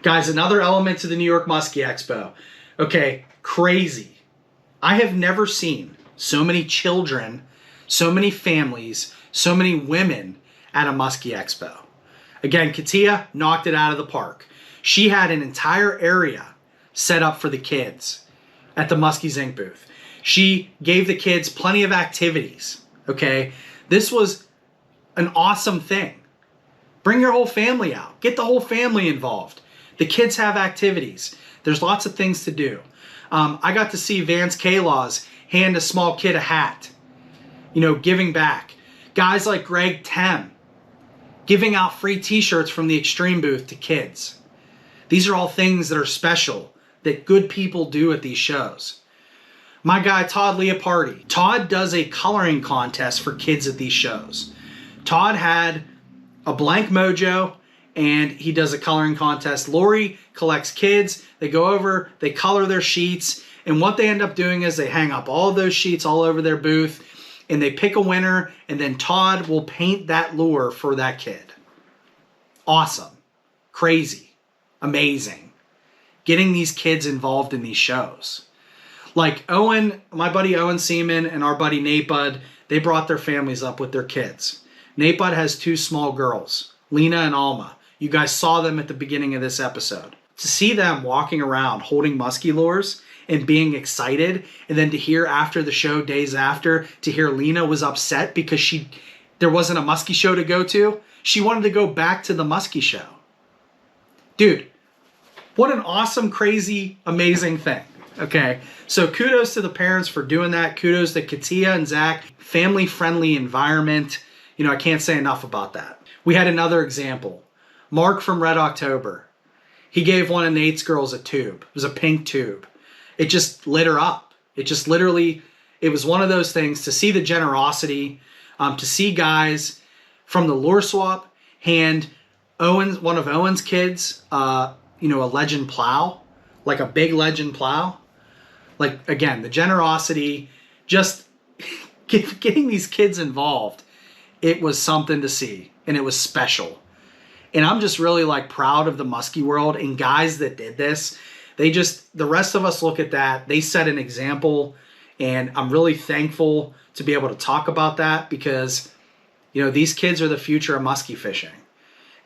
Guys, another element to the New York Musky Expo. Okay, crazy. I have never seen so many children, so many families, so many women at a Musky Expo. Again, Katia knocked it out of the park. She had an entire area set up for the kids at the Musky's Inc. booth. She gave the kids plenty of activities, okay? This was an awesome thing. Bring your whole family out. Get the whole family involved. The kids have activities. There's lots of things to do. I got to see Vance K-Laws hand a small kid a hat, you know, giving back. Guys like Greg Tem giving out free t-shirts from the Extreme booth to kids. These are all things that are special that good people do at these shows. My guy Todd Leopardi. Todd does a coloring contest for kids at these shows. Todd had a blank mojo and he does a coloring contest. Lori collects kids, they go over, they color their sheets, and what they end up doing is they hang up all of those sheets all over their booth and they pick a winner, and then Todd will paint that lure for that kid. Awesome. Crazy. Amazing. Getting these kids involved in these shows. Like Owen, my buddy Owen Seaman and our buddy Nate Budd, they brought their families up with their kids. Nate Budd has 2 small girls, Lena and Alma. You guys saw them at the beginning of this episode. To see them walking around holding musky lures and being excited, and then to hear after the show, days after, to hear Lena was upset because there wasn't a musky show to go to. She wanted to go back to the musky show. Dude, what an awesome, crazy, amazing thing. Okay, so kudos to the parents for doing that. Kudos to Katia and Zach. Family-friendly environment. You know, I can't say enough about that. We had another example. Mark from Red October. He gave one of Nate's girls a tube. It was a pink tube. It just lit her up. It just literally, it was one of those things to see the generosity, to see guys from the lure swap hand one of Owen's kids, you know, a legend plow, like a big legend plow. Like, again, the generosity, just getting these kids involved, it was something to see, and it was special. And I'm just really like proud of the musky world and guys that did this. The rest of us look at that, they set an example, and I'm really thankful to be able to talk about that because, you know, these kids are the future of musky fishing.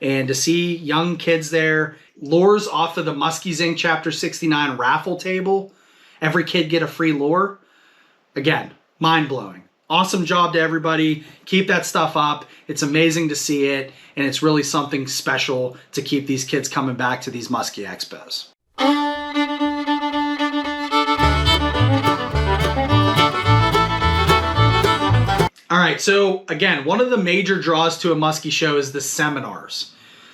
And to see young kids there, lures off of the Muskies Inc. Chapter 69 raffle table, every kid get a free lure. Again, mind-blowing. Awesome job to everybody. Keep that stuff up. It's amazing to see it, and it's really something special to keep these kids coming back to these Musky Expos. All right, so again, one of the major draws to a musky show is the seminars.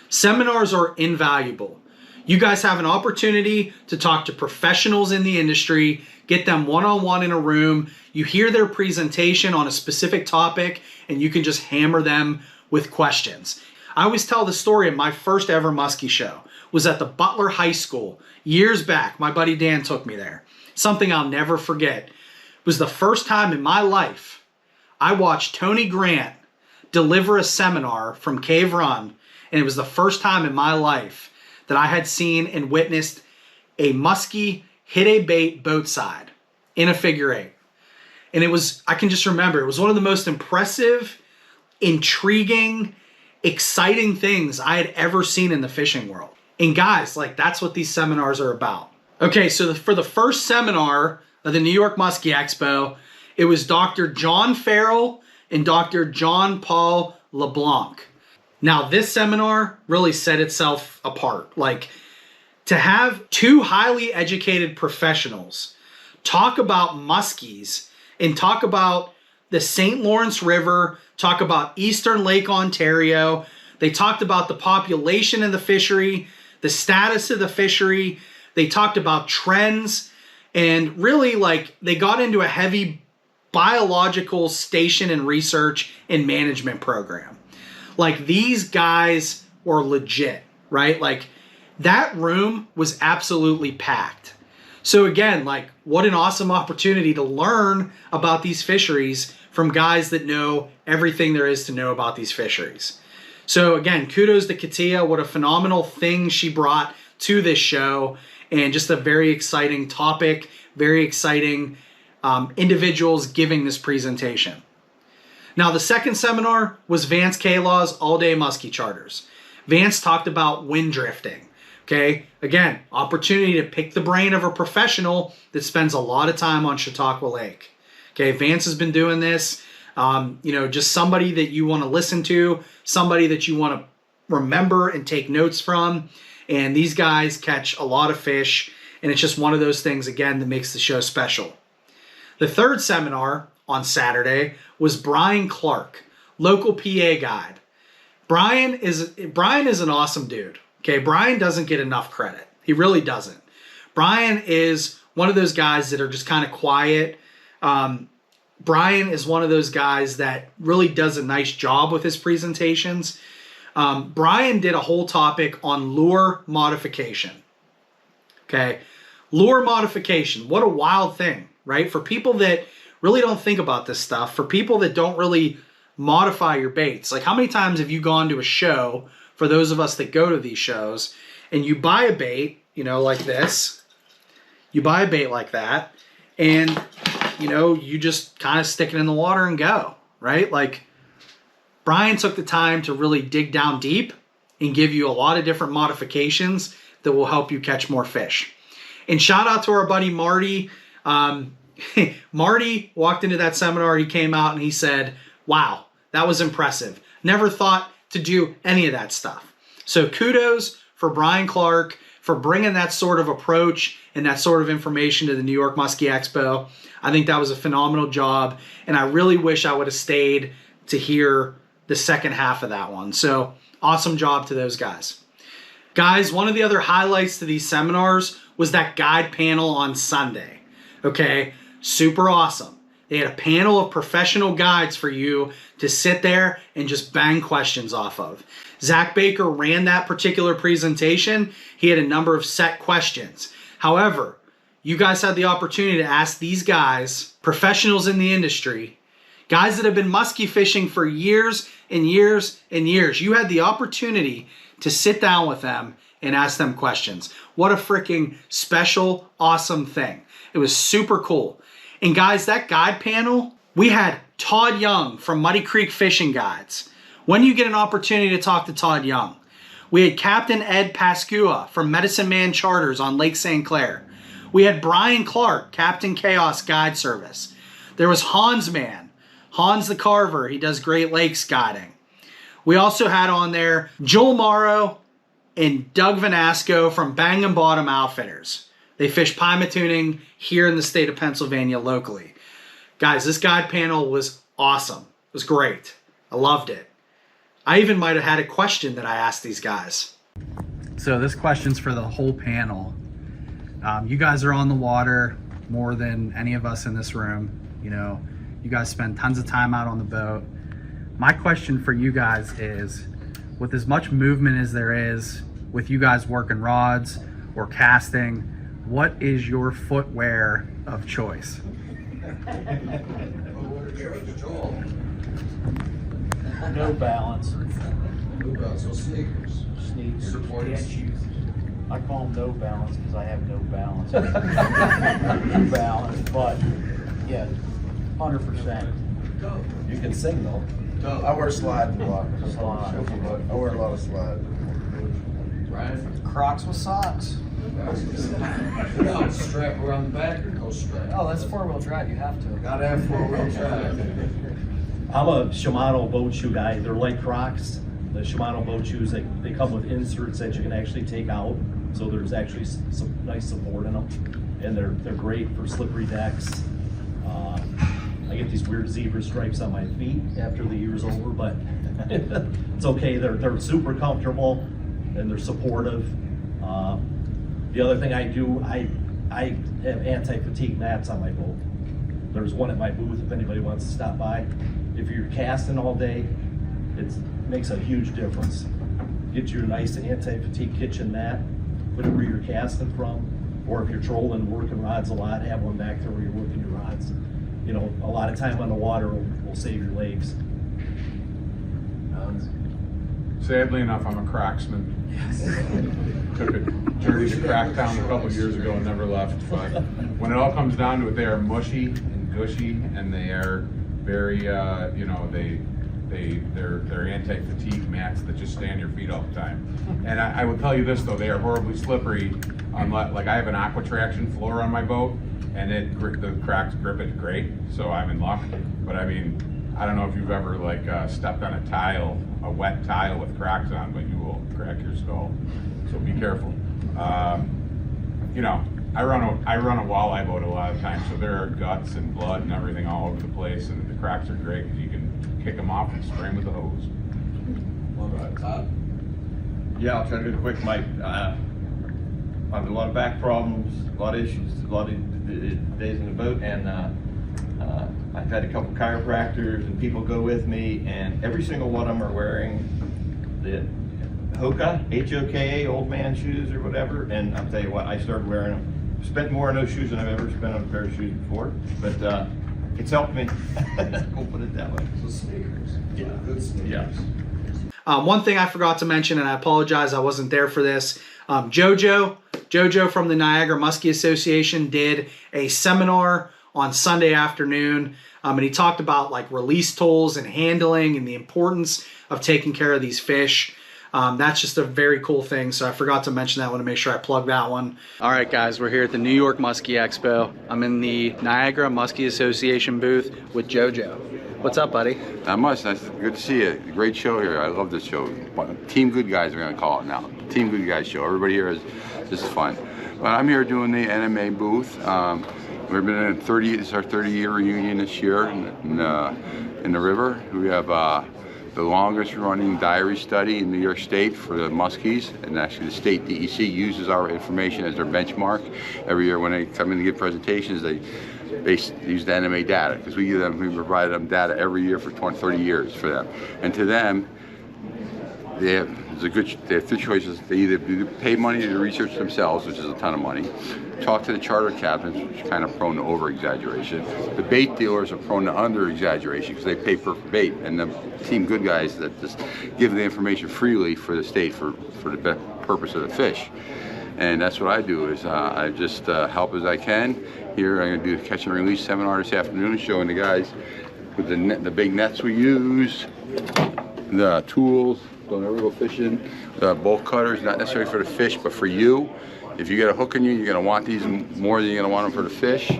Seminars are invaluable. You guys have an opportunity to talk to professionals in the industry, get them one-on-one in a room. You hear their presentation on a specific topic, and you can just hammer them with questions. I always tell the story of my first ever musky show. It was at the Butler High School years back. My buddy Dan took me there. Something I'll never forget. It was the first time in my life I watched Tony Grant deliver a seminar from Cave Run, and it was the first time in my life that I had seen and witnessed a muskie hit a bait boat side in a figure eight. And it was, I can just remember, it was one of the most impressive, intriguing, exciting things I had ever seen in the fishing world. And guys, like, that's what these seminars are about. Okay, so for the first seminar of the New York Musky Expo, it was Dr. John Farrell and Dr. John Paul LeBlanc. Now, this seminar really set itself apart. Like, to have 2 highly educated professionals talk about muskies and talk about the St. Lawrence River, talk about Eastern Lake Ontario. They talked about the population of the fishery, the status of the fishery. They talked about trends, and really, like, they got into a heavy biological station and research and management program. Like, these guys were legit, right? Like, that room was absolutely packed. So again, like, what an awesome opportunity to learn about these fisheries from guys that know everything there is to know about these fisheries. So again, kudos to Katia. What a phenomenal thing she brought to this show, and just a very exciting topic, very exciting individuals giving this presentation. Now, the second seminar was Vance Kalaw's all-day muskie charters. Vance talked about wind drifting. Okay, again, opportunity to pick the brain of a professional that spends a lot of time on Chautauqua Lake. Okay, Vance has been doing this. You know, just somebody that you want to listen to, somebody that you want to remember and take notes from. And these guys catch a lot of fish, and it's just one of those things, again, that makes the show special. The third seminar on Saturday was Brian Clark, local PA guide. Brian is an awesome dude. Okay, Brian doesn't get enough credit. He really doesn't. Brian is one of those guys that are just kind of quiet. Brian is one of those guys that really does a nice job with his presentations. Brian did a whole topic on lure modification. Okay, lure modification. What a wild thing, right? For people that really don't think about this stuff, for people that don't really modify your baits. Like, how many times have you gone to a show, for those of us that go to these shows, and you buy a bait, you know, like this. You buy a bait like that, and, you know, you just kind of stick it in the water and go, right? Like, Brian took the time to really dig down deep and give you a lot of different modifications that will help you catch more fish. And shout out to our buddy Marty. Marty walked into that seminar, he came out and he said, wow, that was impressive. Never thought to do any of that stuff. So kudos for Brian Clark for bringing that sort of approach and that sort of information to the New York Musky Expo. I think that was a phenomenal job, and I really wish I would have stayed to hear the second half of that one. So awesome job to those guys. Guys, one of the other highlights to these seminars was that guide panel on Sunday. Okay, super awesome. They had a panel of professional guides for you to sit there and just bang questions off of. Zach Baker ran that particular presentation. He had a number of set questions. However, you guys had the opportunity to ask these guys, professionals in the industry, guys that have been muskie fishing for years and years and years. You had the opportunity to sit down with them and ask them questions. What a freaking special, awesome thing. It was super cool. And guys, that guide panel, we had Todd Young from Muddy Creek Fishing Guides. When you get an opportunity to talk to Todd Young. We had Captain Ed Pascua from Medicine Man Charters on Lake St. Clair. We had Brian Clark, Captain Chaos Guide Service. There was Hans Man, Hans the Carver. He does Great Lakes guiding. We also had on there Joel Morrow and Doug Vanasco from Bang and Bottom Outfitters. They fish pima tuning here in the state of Pennsylvania locally. Guys, this guide panel was awesome. It was great. I loved it. I even might have had a question that I asked these guys. So this question's for the whole panel. You guys are on the water more than any of us in this room. You know, you guys spend tons of time out on the boat. My question for you guys is, with as much movement as there is, with you guys working rods or casting, what is your footwear of choice? No balance. No balance, so sneakers. Sneakers. Supporting shoes. I call them no balance because I have no balance. No balance, but yeah, 100%. You can sing though. I wear slide a lot. I wear a lot of slide. Right. Crocs with socks. No, strap around the back or no strap. Oh, that's four-wheel drive. You have to. Gotta have four-wheel drive. I'm a Shimano boat shoe guy. They're like Crocs. The Shimano boat shoes, they come with inserts that you can actually take out. So there's actually some nice support in them. And they're great for slippery decks. I get these weird zebra stripes on my feet after the year's over, but it's okay. They're super comfortable and they're supportive. The other thing I do, I have anti-fatigue mats on my boat. There's one at my booth if anybody wants to stop by. If you're casting all day, it makes a huge difference. Get you a nice anti-fatigue kitchen mat, put it where you're casting from, or if you're trolling, working rods a lot, have one back there where you're working your rods. You know, a lot of time on the water will save your legs. Sadly enough, I'm a cracksman. Yes. Took it journeyed to Cracktown a couple years ago and never left. But when it all comes down to it, they are mushy and gushy, and they are very, you know, they're anti-fatigue mats that just stay on your feet all the time. And I will tell you this though, they are horribly slippery. Like I have an aqua traction floor on my boat, and the cracks grip it great, so I'm in luck. But I mean, I don't know if you've ever like stepped on a tile, a wet tile with cracks on, but you will crack your skull. So be careful. You know, I run a walleye boat a lot of times, so there are guts and blood and everything all over the place, and the cracks are great because you can kick them off and spray them with a hose. Yeah, I'll try to do it quick, Mike. I have a lot of back problems, a lot of issues, a lot of days in the boat, and I've had a couple chiropractors and people go with me, and every single one of them are wearing the Hoka, H-O-K-A, old man shoes or whatever, and I'll tell you what, I started wearing them. Spent more on those shoes than I've ever spent on a pair of shoes before, but it's helped me. We'll put it that way. So sneakers. Yeah, good sneakers. Yeah. One thing I forgot to mention, and I apologize, I wasn't there for this. Jojo from the Niagara Musky Association did a seminar on Sunday afternoon, and he talked about like release tools and handling and the importance of taking care of these fish. That's just a very cool thing, so I forgot to mention that. I want to make sure I plug that one. All right, guys, we're here at the New York Musky Expo. I'm in the Niagara Musky Association booth with Jojo. What's up, buddy? Not much. Nice. Good to see you. Great show here. I love this show. Team Good Guys, we're going to call it now. Team Good Guys show. Everybody here this is fun. But I'm here doing the NMA booth. We've been in 30. This is our 30-year reunion this year in the river. We have the longest running diary study in New York State for the muskies, and actually the state DEC uses our information as their benchmark. Every year when they come in to give presentations, they use the NMA data, because we provide them data every year for 20, 30 years for them. And to them, they have three choices. They either pay money to research themselves, which is a ton of money, talk to the charter captains, which is kind of prone to over-exaggeration. The bait dealers are prone to under-exaggeration because they pay per bait, and the Team Good Guys that just give the information freely for the state for the purpose of the fish. And that's what I do, is I just help as I can. Here I'm going to do a catch and release seminar this afternoon, showing the guys with the big nets we use, the tools. Don't ever go fishing. The bolt cutters, not necessarily for the fish, but for you. If you get a hook in you, you're going to want these more than you're going to want them for the fish.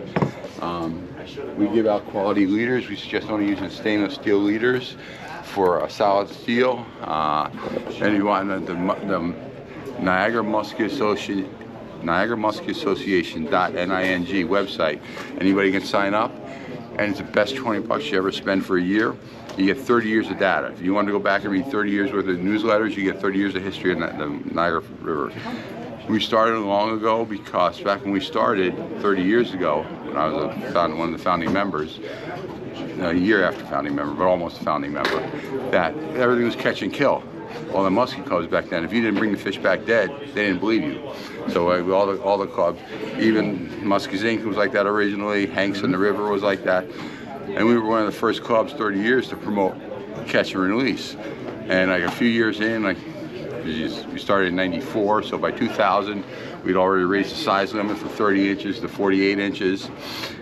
We give out quality leaders. We suggest only using stainless steel leaders for a solid steel. And you want the Niagara Musky Association, NiagaraMuskyAssociation.ning website. Anybody can sign up, and it's the best $20 you ever spend for a year. You get 30 years of data. If you want to go back and read 30 years worth of newsletters, you get 30 years of history in the Niagara River. We started long ago because back when we started 30 years ago, when I was one of the founding members, a year after founding member, but almost a founding member, that everything was catch and kill. All the musky clubs back then, if you didn't bring the fish back dead, they didn't believe you. So all the clubs, even Muskies Inc. was like that originally, Hanks in the River was like that. And we were one of the first clubs 30 years to promote catch and release. And like a few years in, like we started in '94, so by 2000 we'd already raised the size limit from 30 inches to 48 inches.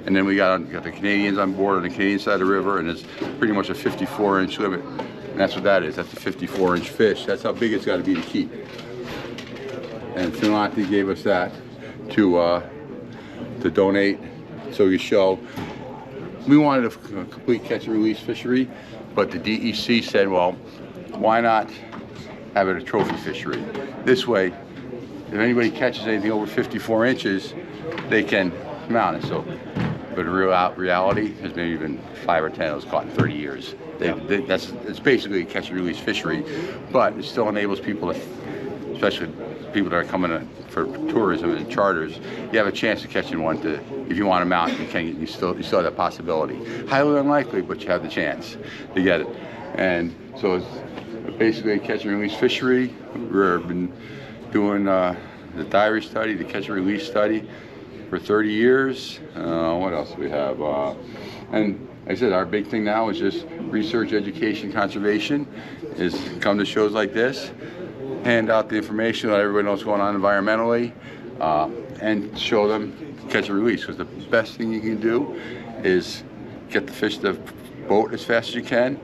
And then we got the Canadians on board on the Canadian side of the river, and it's pretty much a 54-inch limit. And that's what that is. That's a 54-inch fish. That's how big it's got to be to keep. And Finlanti gave us that to donate so we could show. We wanted a complete catch and release fishery, but the DEC said, well, why not have it a trophy fishery? This way, if anybody catches anything over 54 inches, they can mount it. So, but in reality, there's maybe been 5 or 10 that was caught in 30 years. It's basically a catch and release fishery, but it still enables people, especially people that are coming in for tourism and charters, you have a chance of catching one. If you want to mount, you still have that possibility. Highly unlikely, but you have the chance to get it. And so it's basically a catch and release fishery. We've been doing the diary study, the catch and release study for 30 years. What else do we have? And like I said, our big thing now is just research, education, conservation. Is come to shows like this. hand out the information, let everybody know what's going on environmentally, and show them catch and release. Because the best thing you can do is get the boat as fast as you can.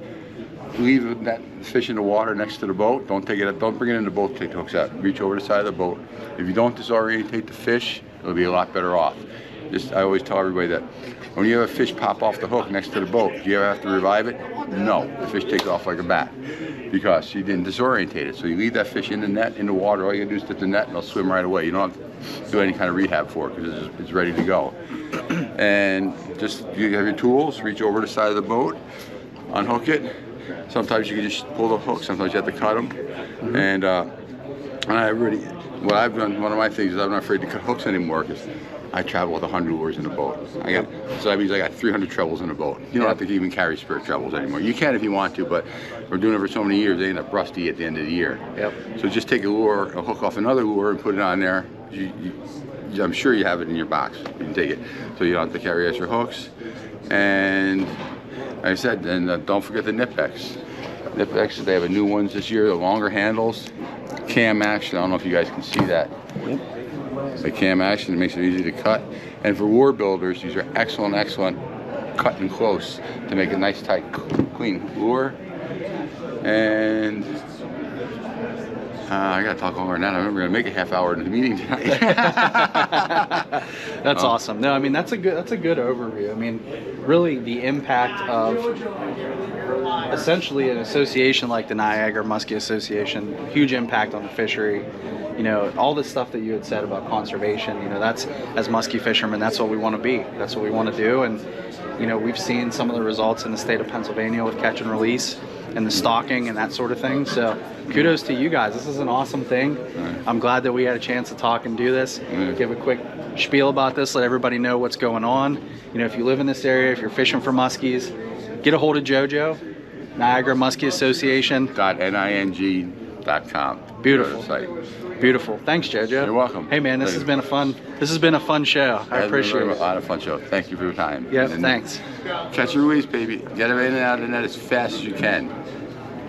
Leave that fish in the water next to the boat. Don't bring it in the boat to take the hooks out. Reach over the side of the boat. If you don't disorientate the fish, it'll be a lot better off. I always tell everybody that when you have a fish pop off the hook next to the boat, do you ever have to revive it? No. The fish takes off like a bat because you didn't disorientate it. So you leave that fish in the net, in the water. All you gotta do is dip the net and it'll swim right away. You don't have to do any kind of rehab for it because it's ready to go. And just you have your tools, reach over the side of the boat, unhook it. Sometimes you can just pull the hook. Sometimes you have to cut them. And what I've done, one of my things is I'm not afraid to cut hooks anymore because I travel with 100 lures in a boat. So that means I got 300 trebles in a boat. You don't have to even carry spirit trebles anymore. You can if you want to, but we're doing it for so many years, they end up rusty at the end of the year. So just take a hook off another lure and put it on there. I'm sure you have it in your box. You can take it. So you don't have to carry extra hooks. And like I said, and don't forget the Nipex. Nipex, they have new ones this year, the longer handles. Cam action, I don't know if you guys can see that. The cam action, it makes it easy to cut. And for lure builders, these are excellent cut and close to make a nice, tight, clean lure. And I gotta talk longer than that. I remember gonna make a half hour in the meeting tonight. That's awesome. No, I mean that's a good overview. I mean, really the impact of essentially an association like the Niagara Muskie Association, huge impact on the fishery. You know, all the stuff that you had said about conservation, you know, that's, as muskie fishermen, that's what we want to be. That's what we want to do. And, you know, we've seen some of the results in the state of Pennsylvania with catch and release and the stocking and that sort of thing. So kudos to you guys. This is an awesome thing. I'm glad that we had a chance to talk and do this. Give a quick spiel about this, let everybody know what's going on. You know, if you live in this area, if you're fishing for muskies, get a hold of JoJo, Niagara Muskie Association. .ning.com. Beautiful. Beautiful. Thanks, JoJo. You're welcome. Hey man, this has been a fun show. I appreciate it. A lot of fun show. Thank you for your time. Yeah, thanks. Catch and release, baby. Get them in and out of the net as fast as you can.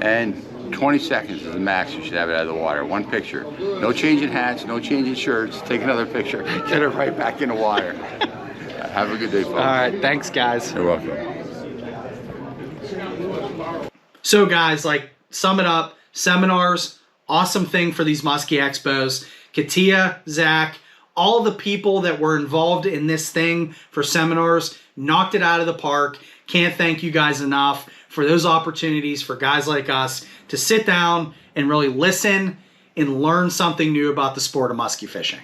And 20 seconds is the max you should have it out of the water. One picture. No changing hats, no changing shirts. Take another picture. Get it right back in the water. Have a good day, folks. All right, thanks guys. You're welcome. So guys, like, sum it up, seminars, awesome thing for these Muskie Expos. Katia, Zach, all the people that were involved in this thing for seminars knocked it out of the park. Can't thank you guys enough for those opportunities for guys like us to sit down and really listen and learn something new about the sport of muskie fishing.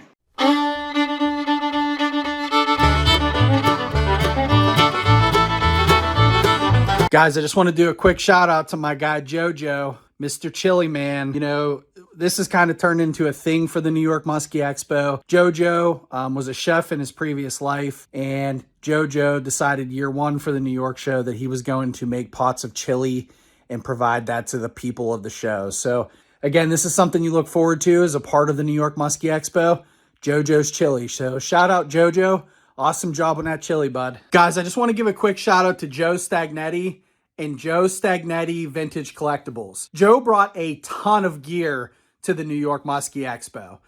Guys, I just want to do a quick shout out to my guy JoJo, Mr. Chili Man. You know, this has kind of turned into a thing for the New York Muskie Expo. JoJo was a chef in his previous life, and JoJo decided year one for the New York show that he was going to make pots of chili and provide that to the people of the show. So again, this is something you look forward to as a part of the New York Muskie Expo, JoJo's Chili. So shout out JoJo. Awesome job on that chili, bud. Guys, I just want to give a quick shout out to Joe Stagnetti and Joe Stagnetti Vintage Collectibles. Joe brought a ton of gear to the New York Muskie Expo.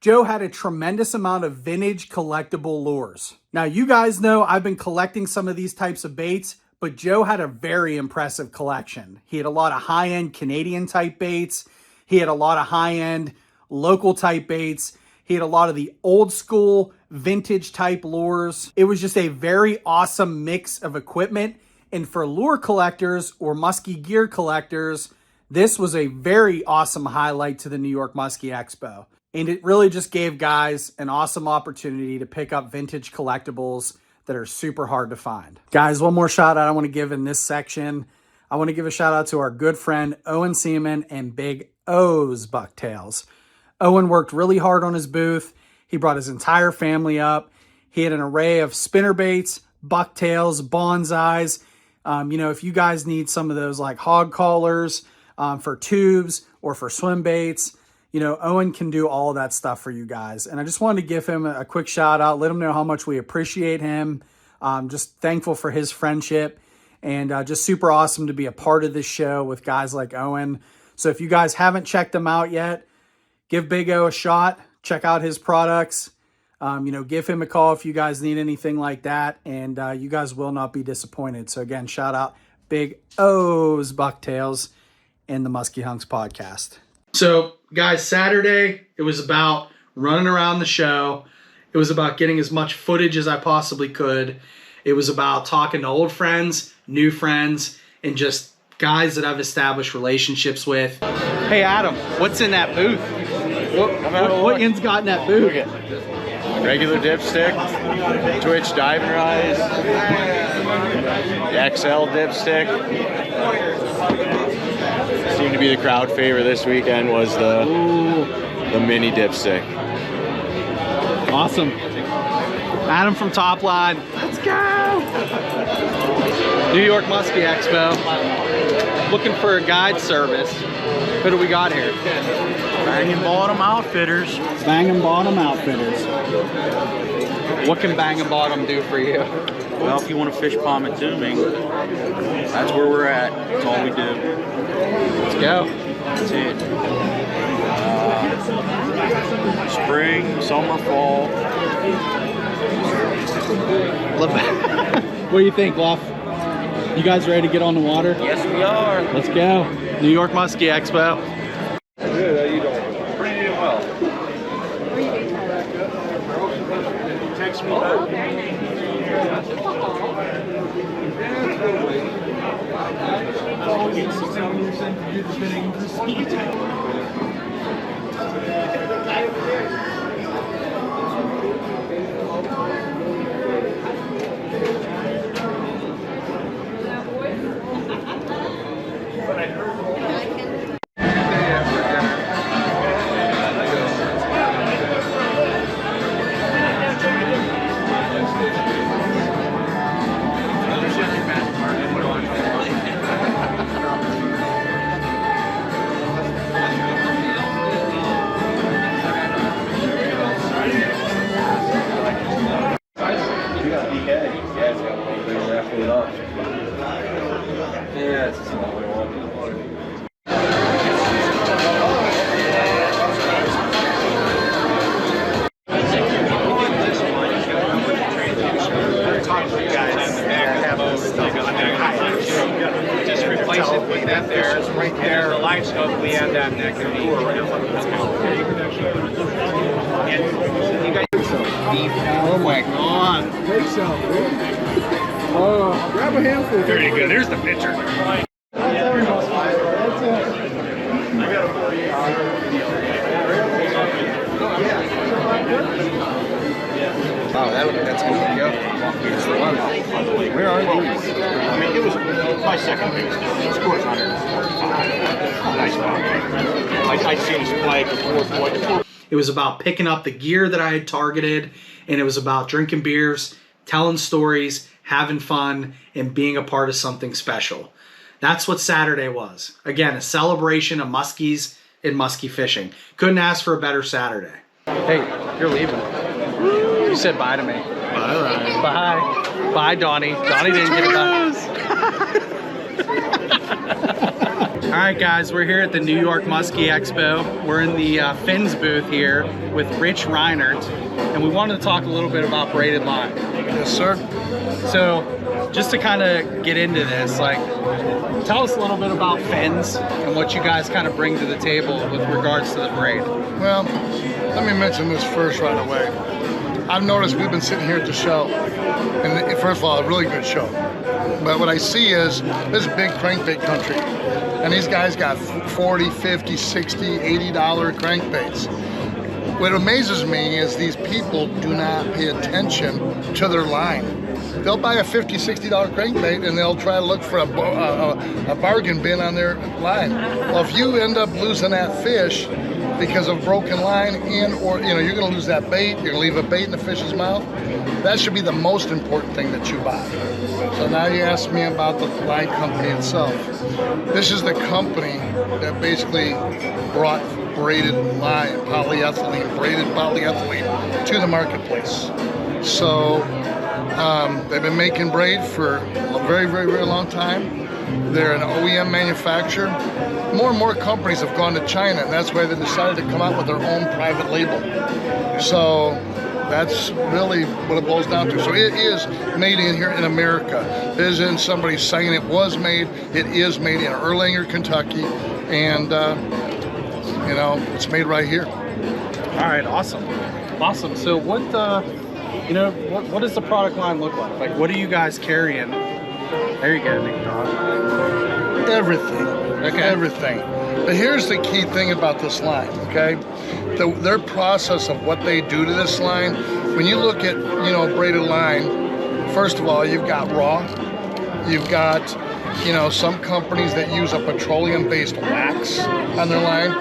Joe had a tremendous amount of vintage collectible lures. Now, you guys know I've been collecting some of these types of baits, but Joe had a very impressive collection. He had a lot of high-end Canadian type baits. He had a lot of high-end local type baits. He had a lot of the old school vintage type lures. It was just a very awesome mix of equipment. And for lure collectors or muskie gear collectors, this was a very awesome highlight to the New York Muskie Expo. And it really just gave guys an awesome opportunity to pick up vintage collectibles that are super hard to find. Guys, one more shout out I want to give in this section. I want to give a shout out to our good friend Owen Seaman and Big O's Bucktails. Owen worked really hard on his booth. He brought his entire family up. He had an array of spinnerbaits, bucktails, bonsais. You know, if you guys need some of those like hog collars for tubes or for swim baits, you know, Owen can do all of that stuff for you guys. And I just wanted to give him a quick shout out, let him know how much we appreciate him. Just thankful for his friendship and just super awesome to be a part of this show with guys like Owen. So if you guys haven't checked him out yet, give Big O a shot. Check out his products. You know, give him a call if you guys need anything like that, and you guys will not be disappointed. So again, shout out Big O's Bucktails and the Musky Hunks podcast. So guys, Saturday, it was about running around the show. It was about getting as much footage as I possibly could. It was about talking to old friends, new friends, and just guys that I've established relationships with. Hey Adam, what's in that booth? What Ian's got in that booth? Regular dipstick, Twitch diving rise, the XL dipstick. Seemed to be the crowd favorite this weekend was the mini dipstick. Awesome. Adam from Top Line. Let's go! New York Musky Expo. Looking for a guide service. Who do we got here? Bang and Bottom Outfitters. Bang and Bottom Outfitters. What can Bang and Bottom do for you? Well, if you want to fish palm and tubing, that's where we're at. That's all we do. Let's go. That's it. Spring, summer, fall. What do you think, Luff? You guys ready to get on the water? Yes, we are. Let's go. New York Musky Expo. Good, how you doing? Pretty well. Text me Just replace it with that there, right there. The light scope we have that neck. Oh my God. Take some, dude. Oh, grab a handful. There you go. There's the picture. Wow, that's good to go. Here's the one. Where are these? I mean, it was my second biggest. It scores 145. Nice ball. I'd seen his play before. It was about picking up the gear that I had targeted, and it was about drinking beers, telling stories, having fun, and being a part of something special. That's what Saturday was. Again, a celebration of muskies and musky fishing. Couldn't ask for a better Saturday. Hey, you're leaving. You said bye to me. Bye, Ryan. Bye. Bye, Donnie. Donnie didn't get it done. All right, guys, we're here at the New York Musky Expo. We're in the fins booth here with Rich Reinert, and we wanted to talk a little bit about braided line. Yes, sir. So, just to kind of get into this, like, tell us a little bit about fins and what you guys kind of bring to the table with regards to the braid. Well, let me mention this first right away. I've noticed we've been sitting here at the show, and first of all, a really good show. But what I see is this is big crankbait country, and these guys got $40, $50, $60, $80 crankbaits. What amazes me is these people do not pay attention to their line. They'll buy a $50, $60 crankbait and they'll try to look for a bargain bin on their line. Well, if you end up losing that fish because of broken line or you're going to lose that bait, you're going to leave a bait in the fish's mouth, that should be the most important thing that you buy. So now you ask me about the line company itself. This is the company that basically brought braided line, braided polyethylene to the marketplace. So they've been making braid for a very, very, very long time. They're an OEM manufacturer. More and more companies have gone to China, and that's why they decided to come out with their own private label. So that's really what it boils down to. So it is made in here in America. It isn't somebody saying it was made. It is made in Erlanger, Kentucky, and you know, it's made right here. All right, awesome. Awesome. So what what does the product line look like? Like, what are you guys carrying? There you go, Nick Dog. Everything. Okay. Everything. But here's the key thing about this line, okay? Their process of what they do to this line, when you look at, you know, braided line, first of all, you've got raw. You've got, you know, some companies that use a petroleum-based wax on their line.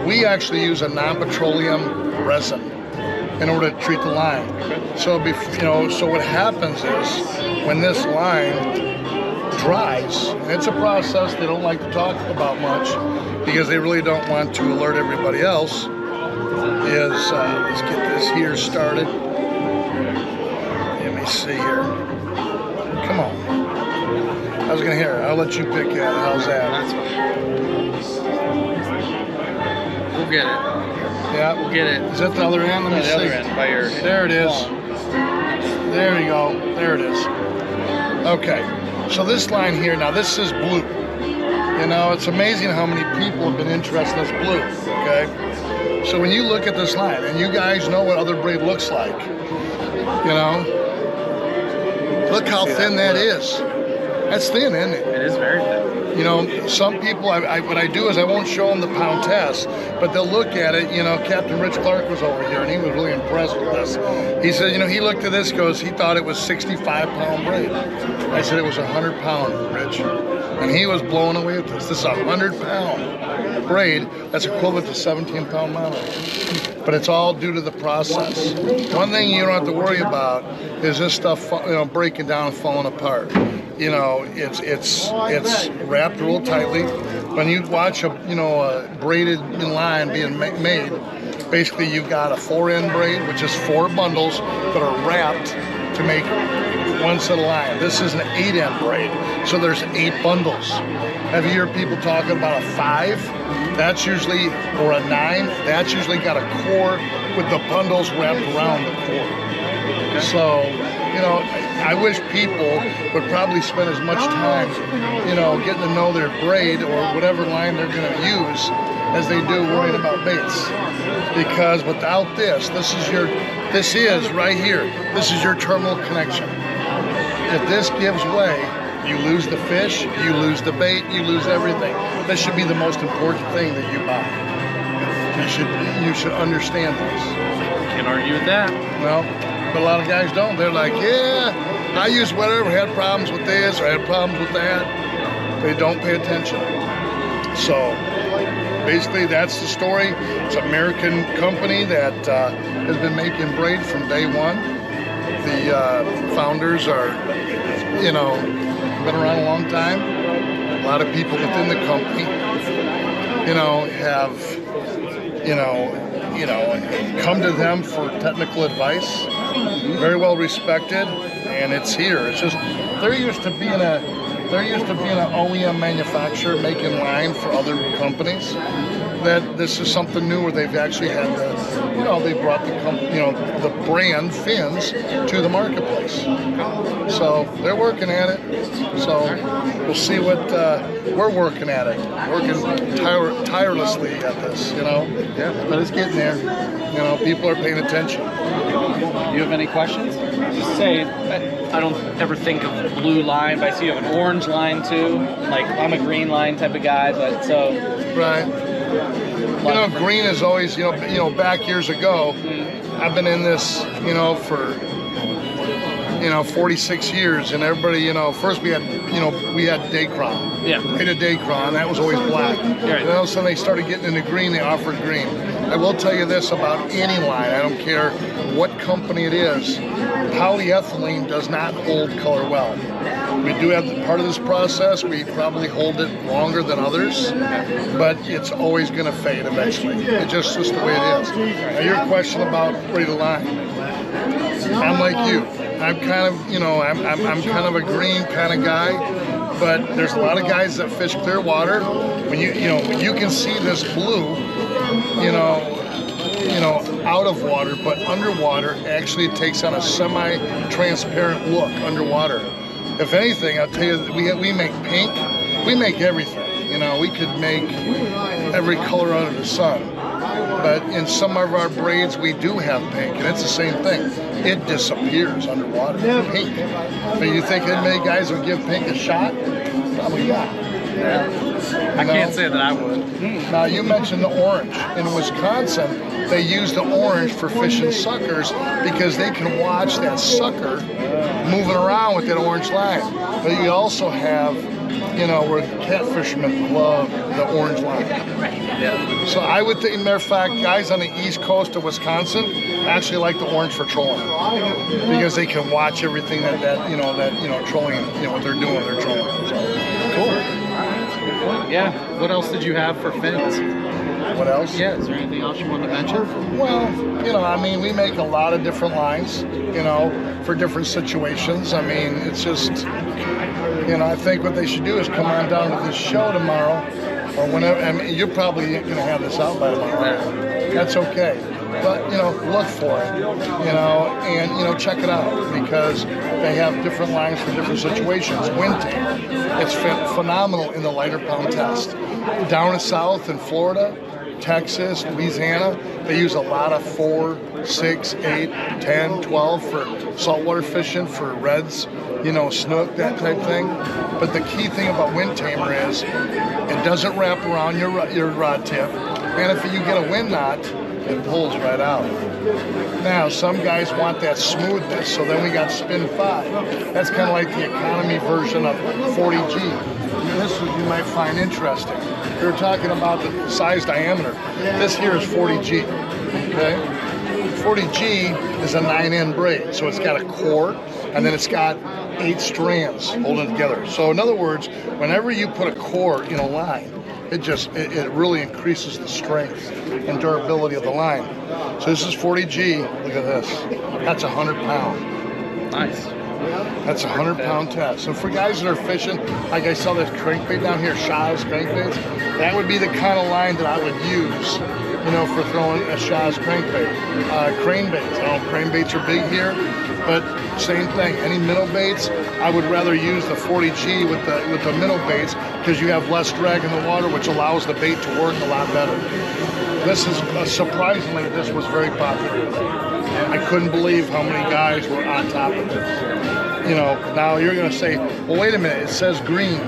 We actually use a non-petroleum resin in order to treat the line. So, so what happens is when this line dries, and it's a process they don't like to talk about much because they really don't want to alert everybody else, is let's get this here started. Let me see here. Come on. I was gonna hear it. I'll let you pick it. How's that? That's fine. We'll get it. Yeah, we'll get it. Is that the other end? Let me see. The other end by your. There it is. There you go. There it is. Okay. So this line here, now this is blue. You know, it's amazing how many people have been interested in this blue, okay? So when you look at this line, and you guys know what other braid looks like, you know, look how thin that is. That's thin, isn't it? It is very thin. You know, some people, what I do is I won't show them the pound test, but they'll look at it. You know, Captain Rich Clark was over here, and he was really impressed with this. He said, you know, he looked at this, goes, he thought it was 65-pound braid. I said it was 100-pound, Rich. And he was blown away with this. This is a 100-pound braid. That's equivalent to 17-pound mono. But it's all due to the process. One thing you don't have to worry about is this stuff, you know, breaking down and falling apart. You know, it's wrapped real tightly. When you watch a braided line being made, basically you've got a 4-end braid, which is 4 bundles that are wrapped to make one set of line. This is an 8-end braid, so there's 8 bundles. Have you heard people talking about a 5? That's usually, or a 9, that's usually got a core with the bundles wrapped around the core. So, you know, I wish people would probably spend as much time, you know, getting to know their braid or whatever line they're going to use as they do worrying about baits. Because without this is right here, this is your terminal connection. If this gives way, you lose the fish, you lose the bait, you lose everything. This should be the most important thing that you buy. You should understand this. Can't argue with that. No, but a lot of guys don't. They're like, yeah, I use whatever, had problems with this or had problems with that. They don't pay attention. So basically that's the story. It's an American company that has been making braid from day one. The founders are, you know, been around a long time. A lot of people within the company, you know, have, you know, come to them for technical advice. Very well respected, and it's here. It's just they're used to being an OEM manufacturer making line for other companies. That this is something new where they've actually had the, you know, they brought the the brand fins to the marketplace. So they're working at it. So we'll see what we're working at it. Working tirelessly at this, you know. Yeah. But it's getting there. You know, people are paying attention. You have any questions? Just say, I don't ever think of blue line, but I see you have an orange line too. Like, I'm a green line type of guy, but so. Right. You know, green is always, you know, back years ago, I've been in this, you know, for, you know, 46 years, and everybody, you know, first we had Dacron. Yeah. We had a Dacron, that was always black. Right. And all of a sudden they started getting into green, they offered green. I will tell you this about any line, I don't care what company it is, polyethylene does not hold color well. We do have part of this process, we probably hold it longer than others, but it's always going to fade eventually. It's just the way it is. Now your question about braided line, I'm like you. I'm kind of, you know, I'm kind of a green kind of guy. but there's a lot of guys that fish clear water. When when you can see this blue, out of water, but underwater, actually it takes on a semi-transparent look underwater. If anything, I'll tell you that we make pink, we make everything. We could make every color under the sun. But in some of our braids, we do have pink, and it's the same thing. It disappears underwater, pink. But you think that many guys would give pink a shot? Probably not. I can't say that I would. Now, you mentioned the orange. In Wisconsin, they use the orange for fishing suckers because they can watch that sucker moving around with that orange line. But you also have, where catfishermen love the orange line. Yeah. So I would think, matter of fact, guys on the east coast of Wisconsin actually like the orange for trolling because they can watch everything that trolling, what they're doing, they're trolling. So, cool. Yeah. What else did you have for fins? What else? Yeah. Is there anything else you want to mention? Well, we make a lot of different lines, for different situations. It's just, I think what they should do is come on down to this show tomorrow or whenever. You're probably going to have this out by tomorrow. That's okay. But, look for it, and, check it out because they have different lines for different situations. Wind tamer, it's phenomenal in the lighter pound test. Down south in Florida, Texas, Louisiana, they use a lot of 4, 6, 8, 10, 12 for saltwater fishing, for reds, snook, that type thing. But the key thing about wind tamer is it doesn't wrap around your rod tip, and if you get a wind knot, it pulls right out. Now, some guys want that smoothness, so then we got Spin 5. That's kind of like the economy version of 40G. This you might find interesting. We were talking about the size diameter. This here is 40G, okay? 40G is a 9-end braid, so it's got a core, and then it's got 8 strands holding it together. So in other words, whenever you put a core in a line, it really increases the strength and durability of the line. So this is 40G. Look at this. That's 100 pound. Nice. That's a 100-pound test. So for guys that are fishing, like I saw this crankbait down here, Shaw's crankbaits, that would be the kind of line that I would use, for throwing a Shaw's crankbait. Crane baits. Crane baits are big here, but same thing. Any minnow baits, I would rather use the 40G with the minnow baits because you have less drag in the water, which allows the bait to work a lot better. This is surprisingly, this was very popular. I couldn't believe how many guys were on top of this. Now you're going to say, well, wait a minute, it says green.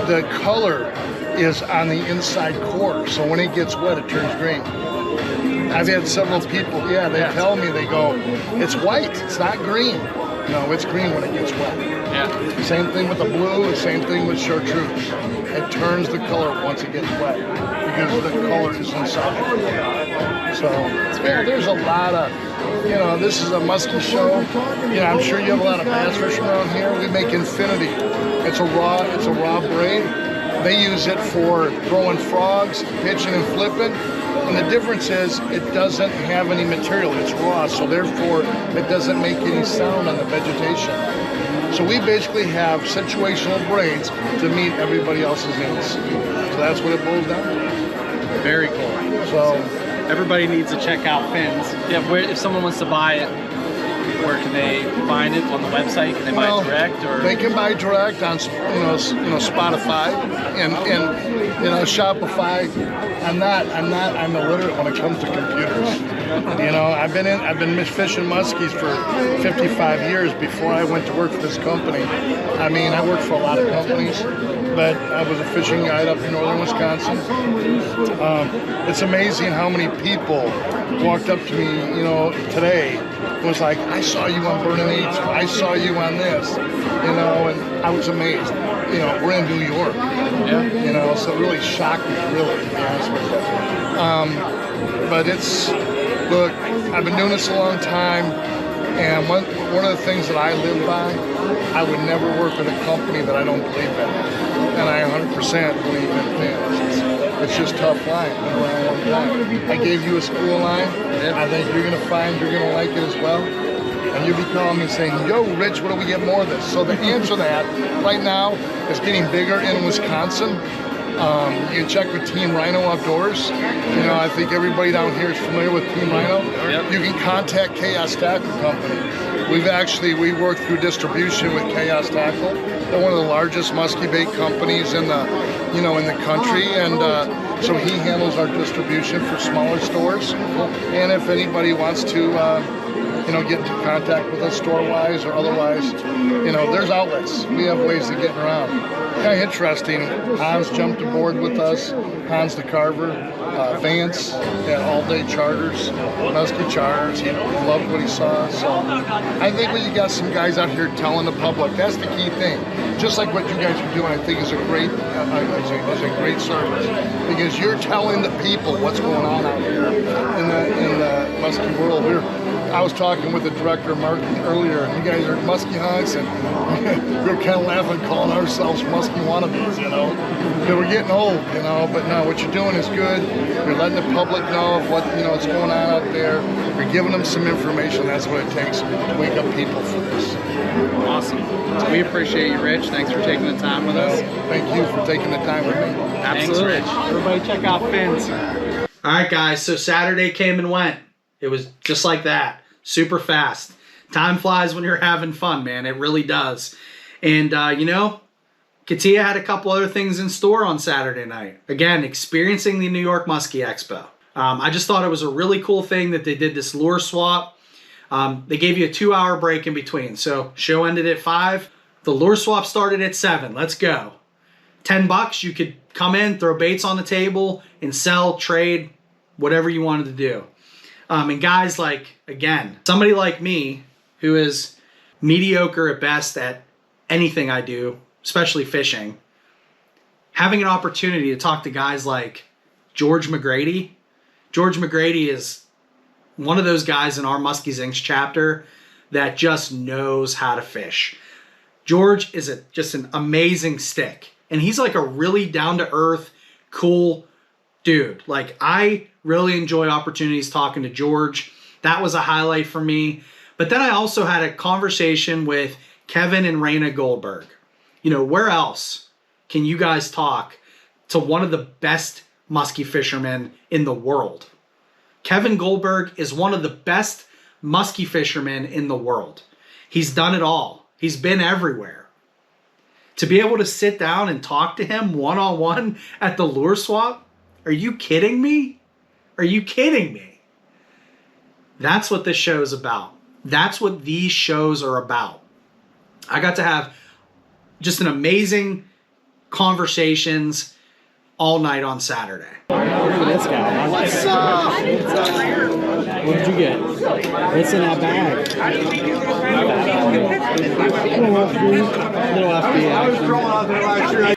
The color is on the inside core, so when it gets wet, it turns green. I've had several people, they tell me, they go, it's white, it's not green. No, it's green when it gets wet. Yeah. Same thing with the blue, same thing with chartreuse. It turns the color once it gets wet because the color is inside. So, there's a lot of, this is a musky show. I'm sure you have a lot of bass fishing around here. We make Infinity. It's a raw braid. They use it for throwing frogs, pitching and flipping. And the difference is it doesn't have any material. It's raw, so therefore it doesn't make any sound on the vegetation. So we basically have situational braids to meet everybody else's needs. So that's what it boils down to. Very cool. So everybody needs to check out fins. Yeah, if someone wants to buy it, where can they find it? On the website? Can they buy it direct? Or they can buy direct on Spotify and Shopify. I'm illiterate when it comes to computers. I've been fishing muskies for 55 years before I went to work for this company. I worked for a lot of companies, but I was a fishing guide up in northern Wisconsin. It's amazing how many people walked up to me, today. It was like, I saw you on Burning 8, I saw you on this, and I was amazed. We're in New York, so it really shocked me, really, to be honest with you. But look, I've been doing this a long time, and one of the things that I live by, I would never work with a company that I don't believe in, and I 100% believe in fins. It's just tough line. Been around a long time. I gave you a spool line. I think you're going to like it as well. and you'll be calling me saying, yo, Rich, what do we get more of this? So the answer to that right now is getting bigger in Wisconsin. You can check with Team Rhino Outdoors. You know, I think everybody down here is familiar with Team Rhino. Yep. You can contact Chaos Tackle Company. We work through distribution with Chaos Tackle. They're one of the largest musky bait companies in the, you know, in the country, and so he handles our distribution for smaller stores. And if anybody wants to, you know, get into contact with us store-wise or otherwise, you know, there's outlets. We have ways of getting around. Kind of interesting. Hans jumped aboard with us. Hans the Carver, Vance had all-day charters, musky charters. He loved what he saw. So I think when you got some guys out here telling the public, that's the key thing. Just like what you guys are doing, I think is a great, service, because you're telling the people what's going on out here in the musky world. I was talking with the director of marketing earlier, and you guys are musky hunks, and we were kind of laughing, calling ourselves musky wannabes, you know. We're getting old, you know, but no, what you're doing is good. You're letting the public know of what, you know, what's going on out there. You're giving them some information. That's what it takes to wake up people for this. Awesome. We appreciate you, Rich. Thanks for taking the time with us. Thank you for taking the time with me. Absolutely. Thanks, Rich. Everybody check out Finn's. All right, guys, so Saturday came and went. It was just like that, super fast. Time flies when you're having fun, man. It really does. And, you know, Katia had a couple other things in store on Saturday night. Again, experiencing the New York Musky Expo. I just thought it was a really cool thing that they did this lure swap. They gave you a 2-hour break in between. So show ended at 5. The lure swap started at 7. Let's go. $10, you could come in, throw baits on the table, and sell, trade, whatever you wanted to do. And guys, like, again, somebody like me who is mediocre at best at anything I do, especially fishing, having an opportunity to talk to guys like George McGrady. George McGrady is one of those guys in our Muskies Inc. chapter that just knows how to fish. George is just an amazing stick. And he's like a really down-to-earth, cool dude. Like, I really enjoy opportunities talking to George. That was a highlight for me. But then I also had a conversation with Kevin and Raina Goldberg. You know, where else can you guys talk to one of the best musky fishermen in the world? Kevin Goldberg is one of the best musky fishermen in the world. He's done it all. He's been everywhere. To be able to sit down and talk to him one-on-one at the lure swap, are you kidding me? Are you kidding me? That's what this show is about. That's what these shows are about. I got to have just an amazing conversations all night on Saturday. Look at this guy. What's up? What did you get? What's in that bag?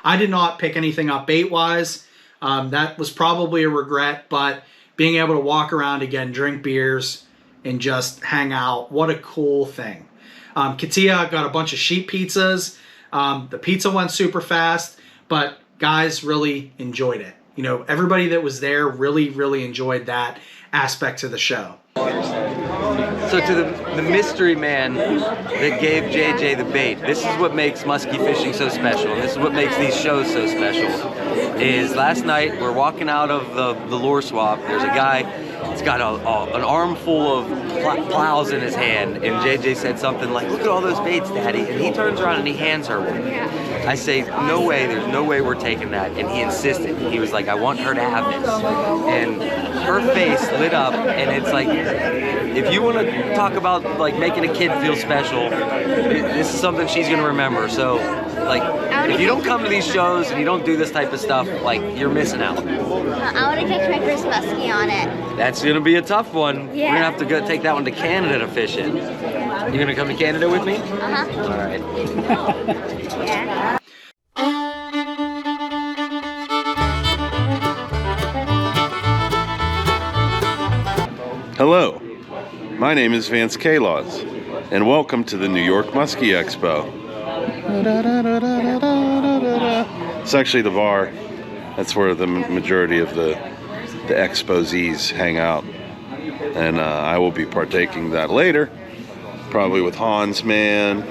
I did not pick anything up bait-wise. That was probably a regret, but being able to walk around again, drink beers, and just hang out, what a cool thing. Katia got a bunch of sheep pizzas. The pizza went super fast, but guys really enjoyed it. You know, everybody that was there really, really enjoyed that aspect of the show. So to the mystery man that gave JJ the bait, this is what makes musky fishing so special, and this is what makes these shows so special, is last night we're walking out of the lure swap, there's a guy, he's got an armful of plows in his hand, and JJ said something like, look at all those baits, Daddy, and he turns around and he hands her one. I say, no way, there's no way we're taking that, and he insisted. He was like, I want her to have this, and her face lit up, and it's like, if you want to talk about like making a kid feel special, this is something she's gonna remember. So, like, if you don't come to these shows and you don't do this type of stuff, like, you're missing out. I want to catch my first muskie on it. That's gonna be a tough one. Yeah. We're gonna have to go take that one to Canada to fish it. You gonna come to Canada with me? Uh-huh. All right. Yeah. Hello, my name is Vance Kalaws, and welcome to the New York Musky Expo. It's actually the bar. That's where the majority of the exposees hang out, and I will be partaking that later. probably with Hans Man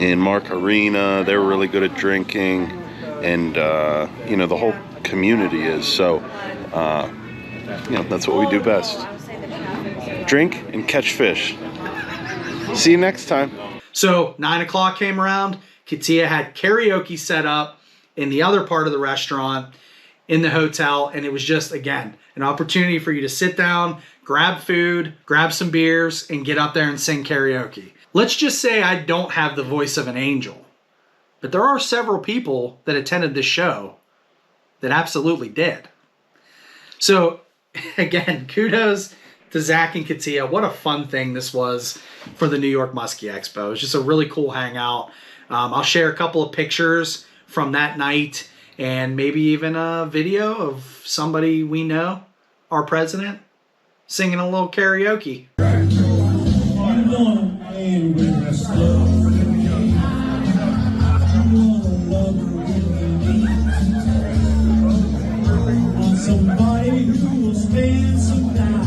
and Mark Arena. They're really good at drinking, and you know, the whole community is. So you know, that's what we do best. Drink and catch fish. See you next time. So 9 o'clock came around. Katia had karaoke set up in the other part of the restaurant in the hotel, and it was just, again, an opportunity for you to sit down, grab food, grab some beers, and get up there and sing karaoke. Let's just say I don't have the voice of an angel, but there are several people that attended this show that absolutely did. So again, kudos to Zach and Katia. What a fun thing this was for the New York Musky Expo. It was just a really cool hangout. I'll share a couple of pictures from that night and maybe even a video of somebody we know, our president, singing a little karaoke. Somebody who will spend some time.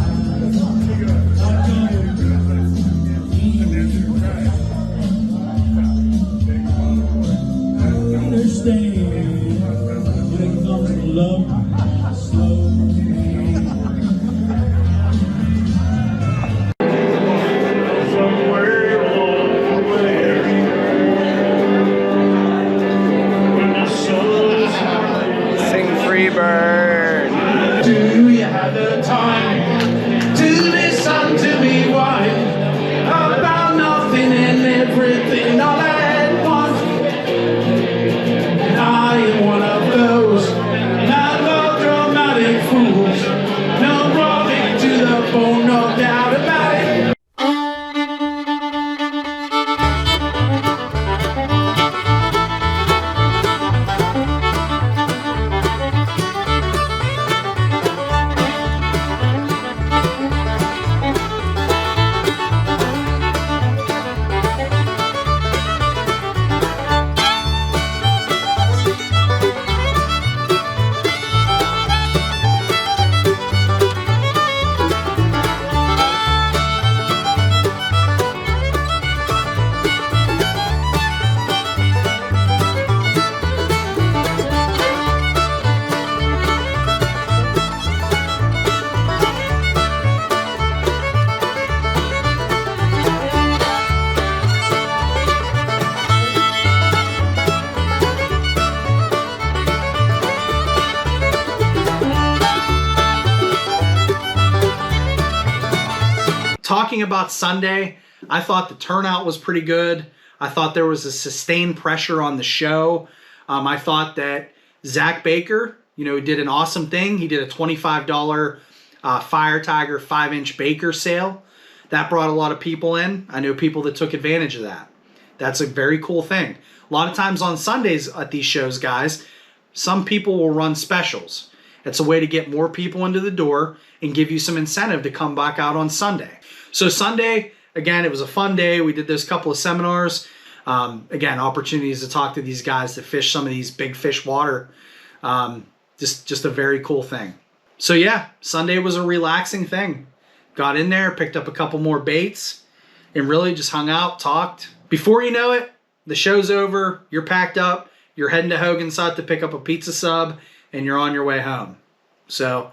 Understand when it comes to love, slow. Somewhere along the way, when the sun's Sing Freebird. Do you have the time to listen to me whine about nothing and everything all at once? And I am one of those melodramatic fools, neurotic to the bone, no doubt about it. Talking about Sunday, I thought the turnout was pretty good. I thought there was a sustained pressure on the show. I thought that Zach Baker, you know, did an awesome thing. He did a $25 Fire Tiger 5-inch Baker sale. That brought a lot of people in. I know people that took advantage of that. That's a very cool thing. A lot of times on Sundays at these shows, guys, some people will run specials. It's a way to get more people into the door and give you some incentive to come back out on Sunday. So Sunday, again, it was a fun day. We did those couple of seminars. Again, opportunities to talk to these guys that fish some of these big fish water. Just a very cool thing. So yeah, Sunday was a relaxing thing. Got in there, picked up a couple more baits, and really just hung out, talked. Before you know it, the show's over, you're packed up, you're heading to Hogan's Hut to pick up a pizza sub, and you're on your way home. So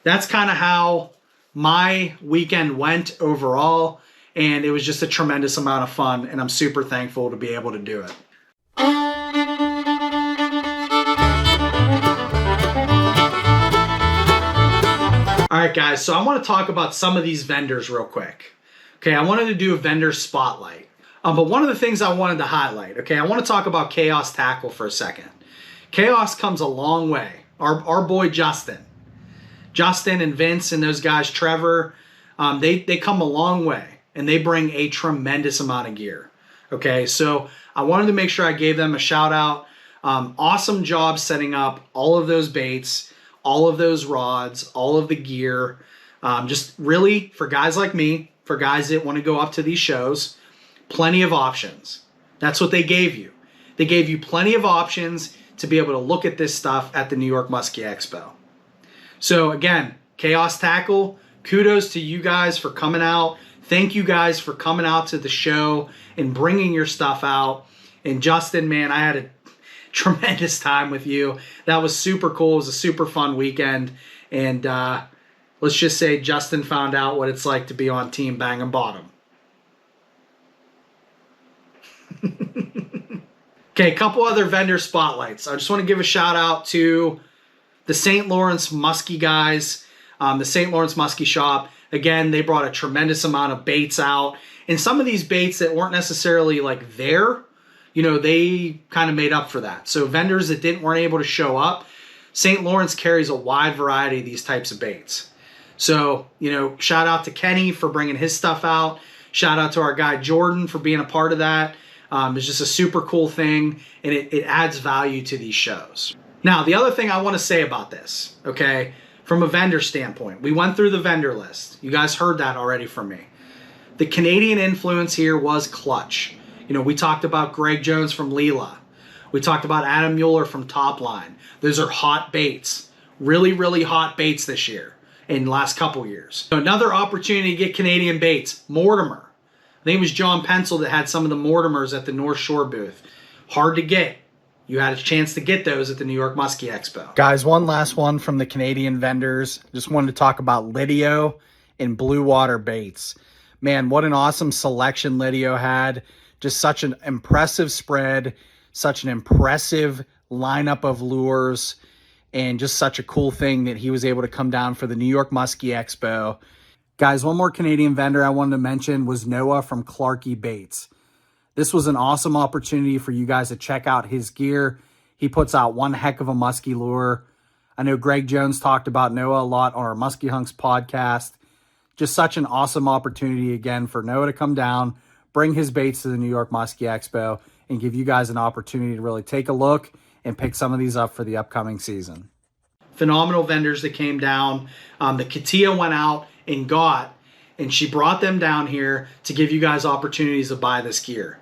that's kind of how my weekend went overall, and it was just a tremendous amount of fun, and I'm super thankful to be able to do it. All right, guys, so I want to talk about some of these vendors real quick. Okay, I wanted to do a vendor spotlight, but one of the things I wanted to highlight, okay, I want to talk about Chaos Tackle for a second. Chaos comes a long way. Our boy Justin and Vince and those guys, Trevor, they come a long way, and they bring a tremendous amount of gear. Okay, so I wanted to make sure I gave them a shout out. Awesome job setting up all of those baits, all of those rods, all of the gear. Just really, for guys like me, for guys that want to go up to these shows, plenty of options. That's what they gave you. They gave you plenty of options to be able to look at this stuff at the New York Musky Expo. So again, Chaos Tackle, kudos to you guys for coming out, Thank you guys for coming out to the show and bringing your stuff out. And Justin, man, I had a tremendous time with you. That was super cool. It was a super fun weekend. And let's just say Justin found out what it's like to be on Team Bang and Bottom. Okay, a couple other vendor spotlights. I just want to give a shout out to the St. Lawrence Musky guys, the St. Lawrence Musky shop. Again, they brought a tremendous amount of baits out. And some of these baits that weren't necessarily like there, you know, they kind of made up for that. So vendors that weren't able to show up, St. Lawrence carries a wide variety of these types of baits. So, you know, shout out to Kenny for bringing his stuff out. Shout out to our guy Jordan for being a part of that. It's just a super cool thing, and it adds value to these shows. Now, the other thing I want to say about this, okay, from a vendor standpoint, we went through the vendor list. You guys heard that already from me. The Canadian influence here was clutch. You know, we talked about Greg Jones from Leela. We talked about Adam Mueller from Topline. Those are hot baits. Really, really hot baits this year in the last couple years. So another opportunity to get Canadian baits, Mortimer. I think it was John Pencil that had some of the Mortimers at the North Shore booth. Hard to get. You had a chance to get those at the New York Musky Expo. Guys, one last one from the Canadian vendors. Just wanted to talk about Lidio and Blue Water Baits. Man, what an awesome selection Lidio had. Just such an impressive spread, such an impressive lineup of lures, and just such a cool thing that he was able to come down for the New York Musky Expo. Guys, one more Canadian vendor I wanted to mention was Noah from Clarkey Baits. This was an awesome opportunity for you guys to check out his gear. He puts out one heck of a musky lure. I know Greg Jones talked about Noah a lot on our Musky Hunks podcast. Just such an awesome opportunity again for Noah to come down, bring his baits to the New York Musky Expo, and give you guys an opportunity to really take a look and pick some of these up for the upcoming season. Phenomenal vendors that came down. The Katia went out and got, and she brought them down here to give you guys opportunities to buy this gear.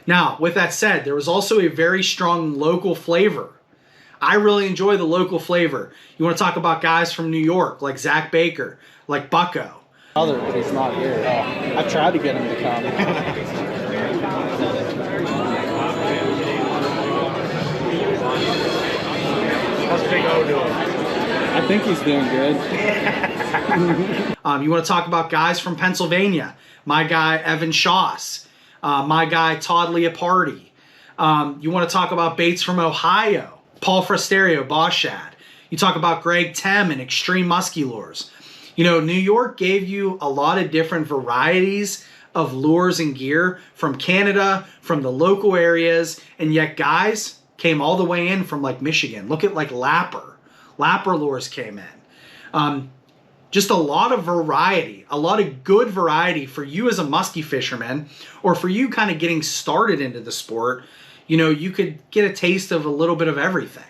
Now, with that said, there was also a very strong local flavor. I really enjoy the local flavor. You want to talk about guys from New York, like Zach Baker, like Bucko. He's not here. I tried to get him to come. How's Big O doing? I think he's doing good. You want to talk about guys from Pennsylvania. My guy, Evan Schoss. My guy, Todd Leopardi. You want to talk about baits from Ohio. Paul Fresterio, Boss Shad. You talk about Greg Tem and Extreme Musky Lures. You know, New York gave you a lot of different varieties of lures and gear from Canada, from the local areas, and yet guys came all the way in from like Michigan. Look at like Lapper. Lapper lures came in. Just a lot of variety, a lot of good variety for you as a musky fisherman, or for you kind of getting started into the sport. You know, you could get a taste of a little bit of everything.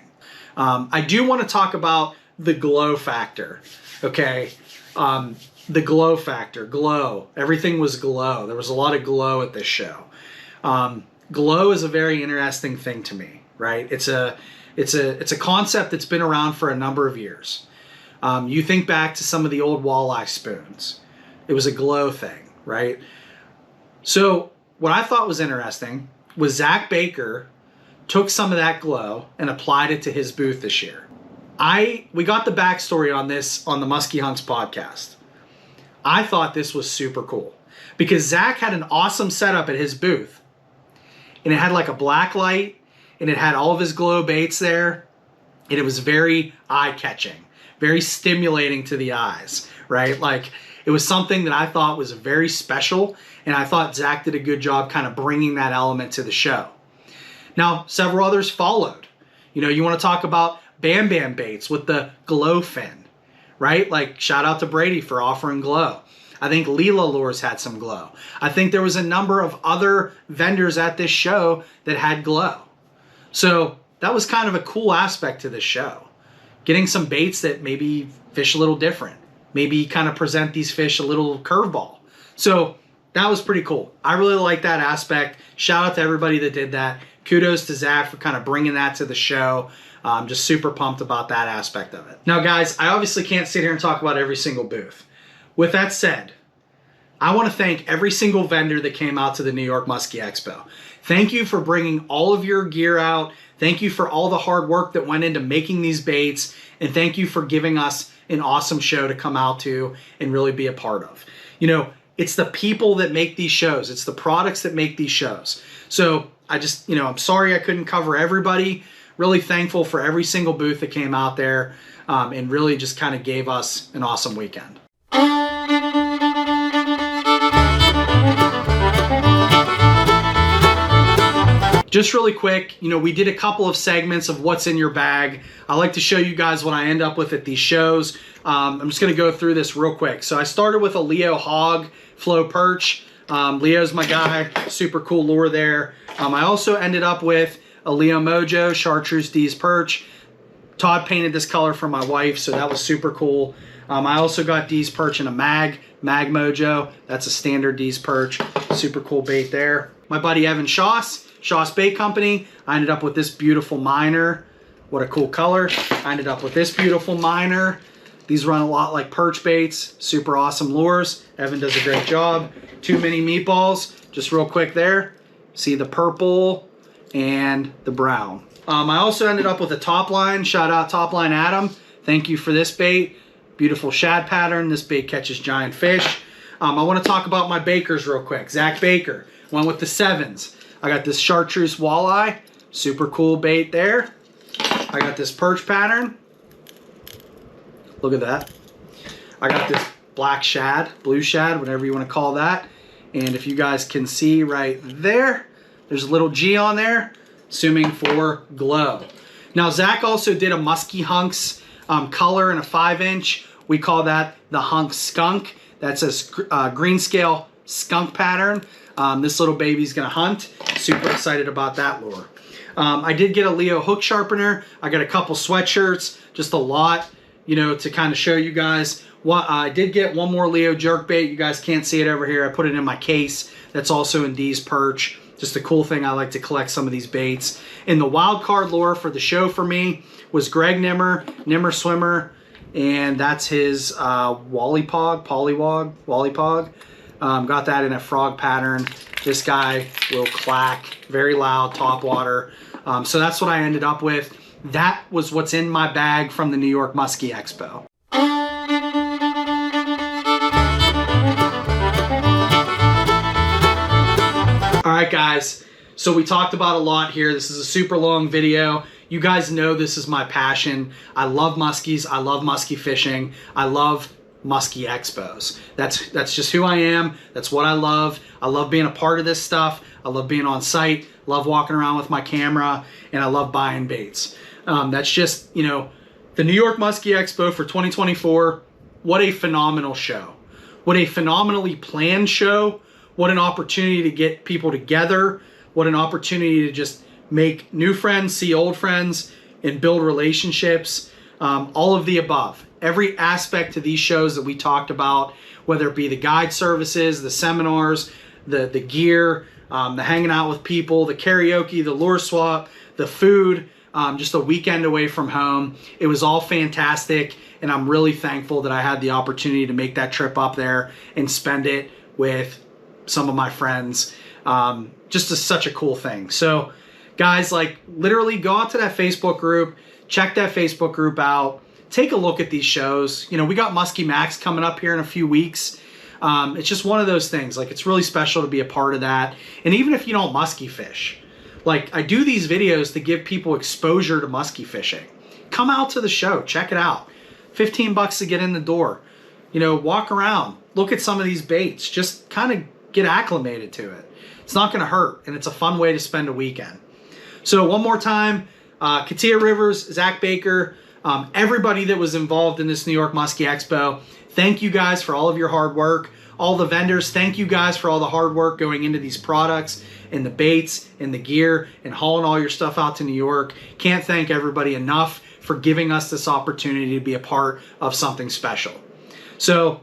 I do want to talk about the glow factor, okay? The glow factor, glow. Everything was glow. There was a lot of glow at this show. Glow is a very interesting thing to me, right? It's a concept that's been around for a number of years. You think back to some of the old walleye spoons. It was a glow thing, right? So what I thought was interesting was Zach Baker took some of that glow and applied it to his booth this year. We got the backstory on this on the Musky Hunks podcast. I thought this was super cool because Zach had an awesome setup at his booth, and it had like a black light, and it had all of his glow baits there, and it was very eye-catching, very stimulating to the eyes, right? Like, it was something that I thought was very special, and I thought Zach did a good job kind of bringing that element to the show. Now, several others followed. You know, you want to talk about Bam Bam baits with the glow fin, right? Like, shout out to Brady for offering glow. I think Leela Lures had some glow. I think there was a number of other vendors at this show that had glow. So that was kind of a cool aspect to this show. Getting some baits that maybe fish a little different. Maybe kind of present these fish a little curveball. So that was pretty cool. I really like that aspect. Shout out to everybody that did that. Kudos to Zach for kind of bringing that to the show. I'm just super pumped about that aspect of it. Now, guys, I obviously can't sit here and talk about every single booth. With that said, I want to thank every single vendor that came out to the New York Musky Expo. Thank you for bringing all of your gear out. Thank you for all the hard work that went into making these baits. And thank you for giving us an awesome show to come out to and really be a part of. You know, it's the people that make these shows. It's the products that make these shows. So I just, you know, I'm sorry I couldn't cover everybody. Really thankful for every single booth that came out there and really just kind of gave us an awesome weekend. Just really quick, you know, we did a couple of segments of what's in your bag. I like to show you guys what I end up with at these shows. I'm just gonna go through this real quick. So I started with a Leo Hog Flow Perch. Leo's my guy, super cool lure there. I also ended up with a Leo Mojo Chartreuse D's Perch. Todd painted this color for my wife, so that was super cool. I also got D's Perch in a Mag Mojo. That's a standard D's Perch, super cool bait there. My buddy Evan Schoss Bait Company. I ended up with this beautiful miner. What a cool color. I ended up with this beautiful miner. These run a lot like perch baits. Super awesome lures. Evan does a great job. 2 mini meatballs. Just real quick there. See the purple and the brown. I also ended up with a top line. Shout out Top Line Adam. Thank you for this bait. Beautiful shad pattern. This bait catches giant fish. I want to talk about my bakers real quick. Zach Baker. Went with the 7s. I got this chartreuse walleye, super cool bait there. I got this perch pattern. Look at that. I got this black shad, blue shad, whatever you want to call that. And if you guys can see right there, there's a little G on there, assuming for glow. Now, Zach also did a Musky Hunks color in a 5-inch. We call that the Hunk Skunk. That's a green scale skunk pattern. This little baby's gonna hunt. Super excited about that lure. I did get a Leo hook sharpener. I got a couple sweatshirts, just a lot, you know, to kind of show you guys. I did get one more Leo jerkbait. You guys can't see it over here. I put it in my case. That's also in D's Perch. Just a cool thing. I like to collect some of these baits. And the wild card lure for the show for me was Greg Nimmer Swimmer, and that's his Pollywog. Got that in a frog pattern. This guy will clack, very loud, top water. So that's what I ended up with. That was what's in my bag from the New York Musky Expo. All right, guys. So we talked about a lot here. This is a super long video. You guys know this is my passion. I love muskies. I love musky fishing. I love Musky Expos. That's just who I am. That's what I love. I love being a part of this stuff. I love being on site. Love walking around with my camera, and I love buying baits. That's just, you know, the New York Musky Expo for 2024. What a phenomenal show. What a phenomenally planned show. What an opportunity to get people together. What an opportunity to just make new friends, see old friends, and build relationships. All of the above. Every aspect to these shows that we talked about, whether it be the guide services, the seminars, the gear, the hanging out with people, the karaoke, the lure swap, the food, just a weekend away from home. It was all fantastic, and I'm really thankful that I had the opportunity to make that trip up there and spend it with some of my friends. Such a cool thing. So guys, like, literally go out to that Facebook group, check that Facebook group out, take a look at these shows. You know, we got Musky Max coming up here in a few weeks. It's just one of those things. Like, it's really special to be a part of that. And even if you don't musky fish, like, I do these videos to give people exposure to musky fishing. Come out to the show, check it out. 15 bucks to get in the door. You know, walk around, look at some of these baits, just kind of get acclimated to it. It's not gonna hurt, and it's a fun way to spend a weekend. So one more time, Katia Rivers, Zach Baker, everybody that was involved in this New York Musky Expo, thank you guys for all of your hard work. All the vendors, thank you guys for all the hard work going into these products and the baits and the gear and hauling all your stuff out to New York. Can't thank everybody enough for giving us this opportunity to be a part of something special. So,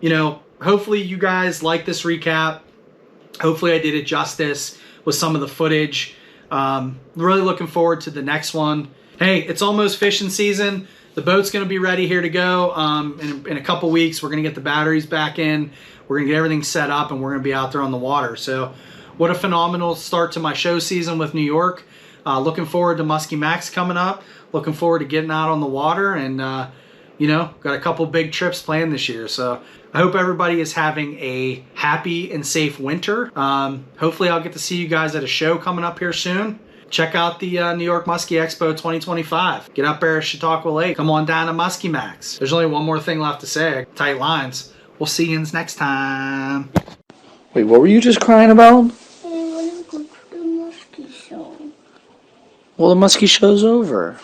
you know, hopefully you guys like this recap. Hopefully I did it justice with some of the footage. Really looking forward to the next one. Hey, it's almost fishing season. The boat's going to be ready here to go in a couple weeks. We're going to get the batteries back in. we're gonna get everything set up and we're gonna be out there on the water. So what a phenomenal start to my show season with New York. Looking forward to Muskie Max coming up. Looking forward to getting out on the water, and you know, got a couple big trips planned this year. So I hope everybody is having a happy and safe winter. Hopefully I'll get to see you guys at a show coming up here soon. Check out the New York Musky Expo 2025. Get up there at Chautauqua Lake. Come on down to Muskie Max. There's only one more thing left to say. Tight lines. We'll see you next time. Wait, what were you just crying about? I want to go to the Muskie show. Well, the Muskie show's over.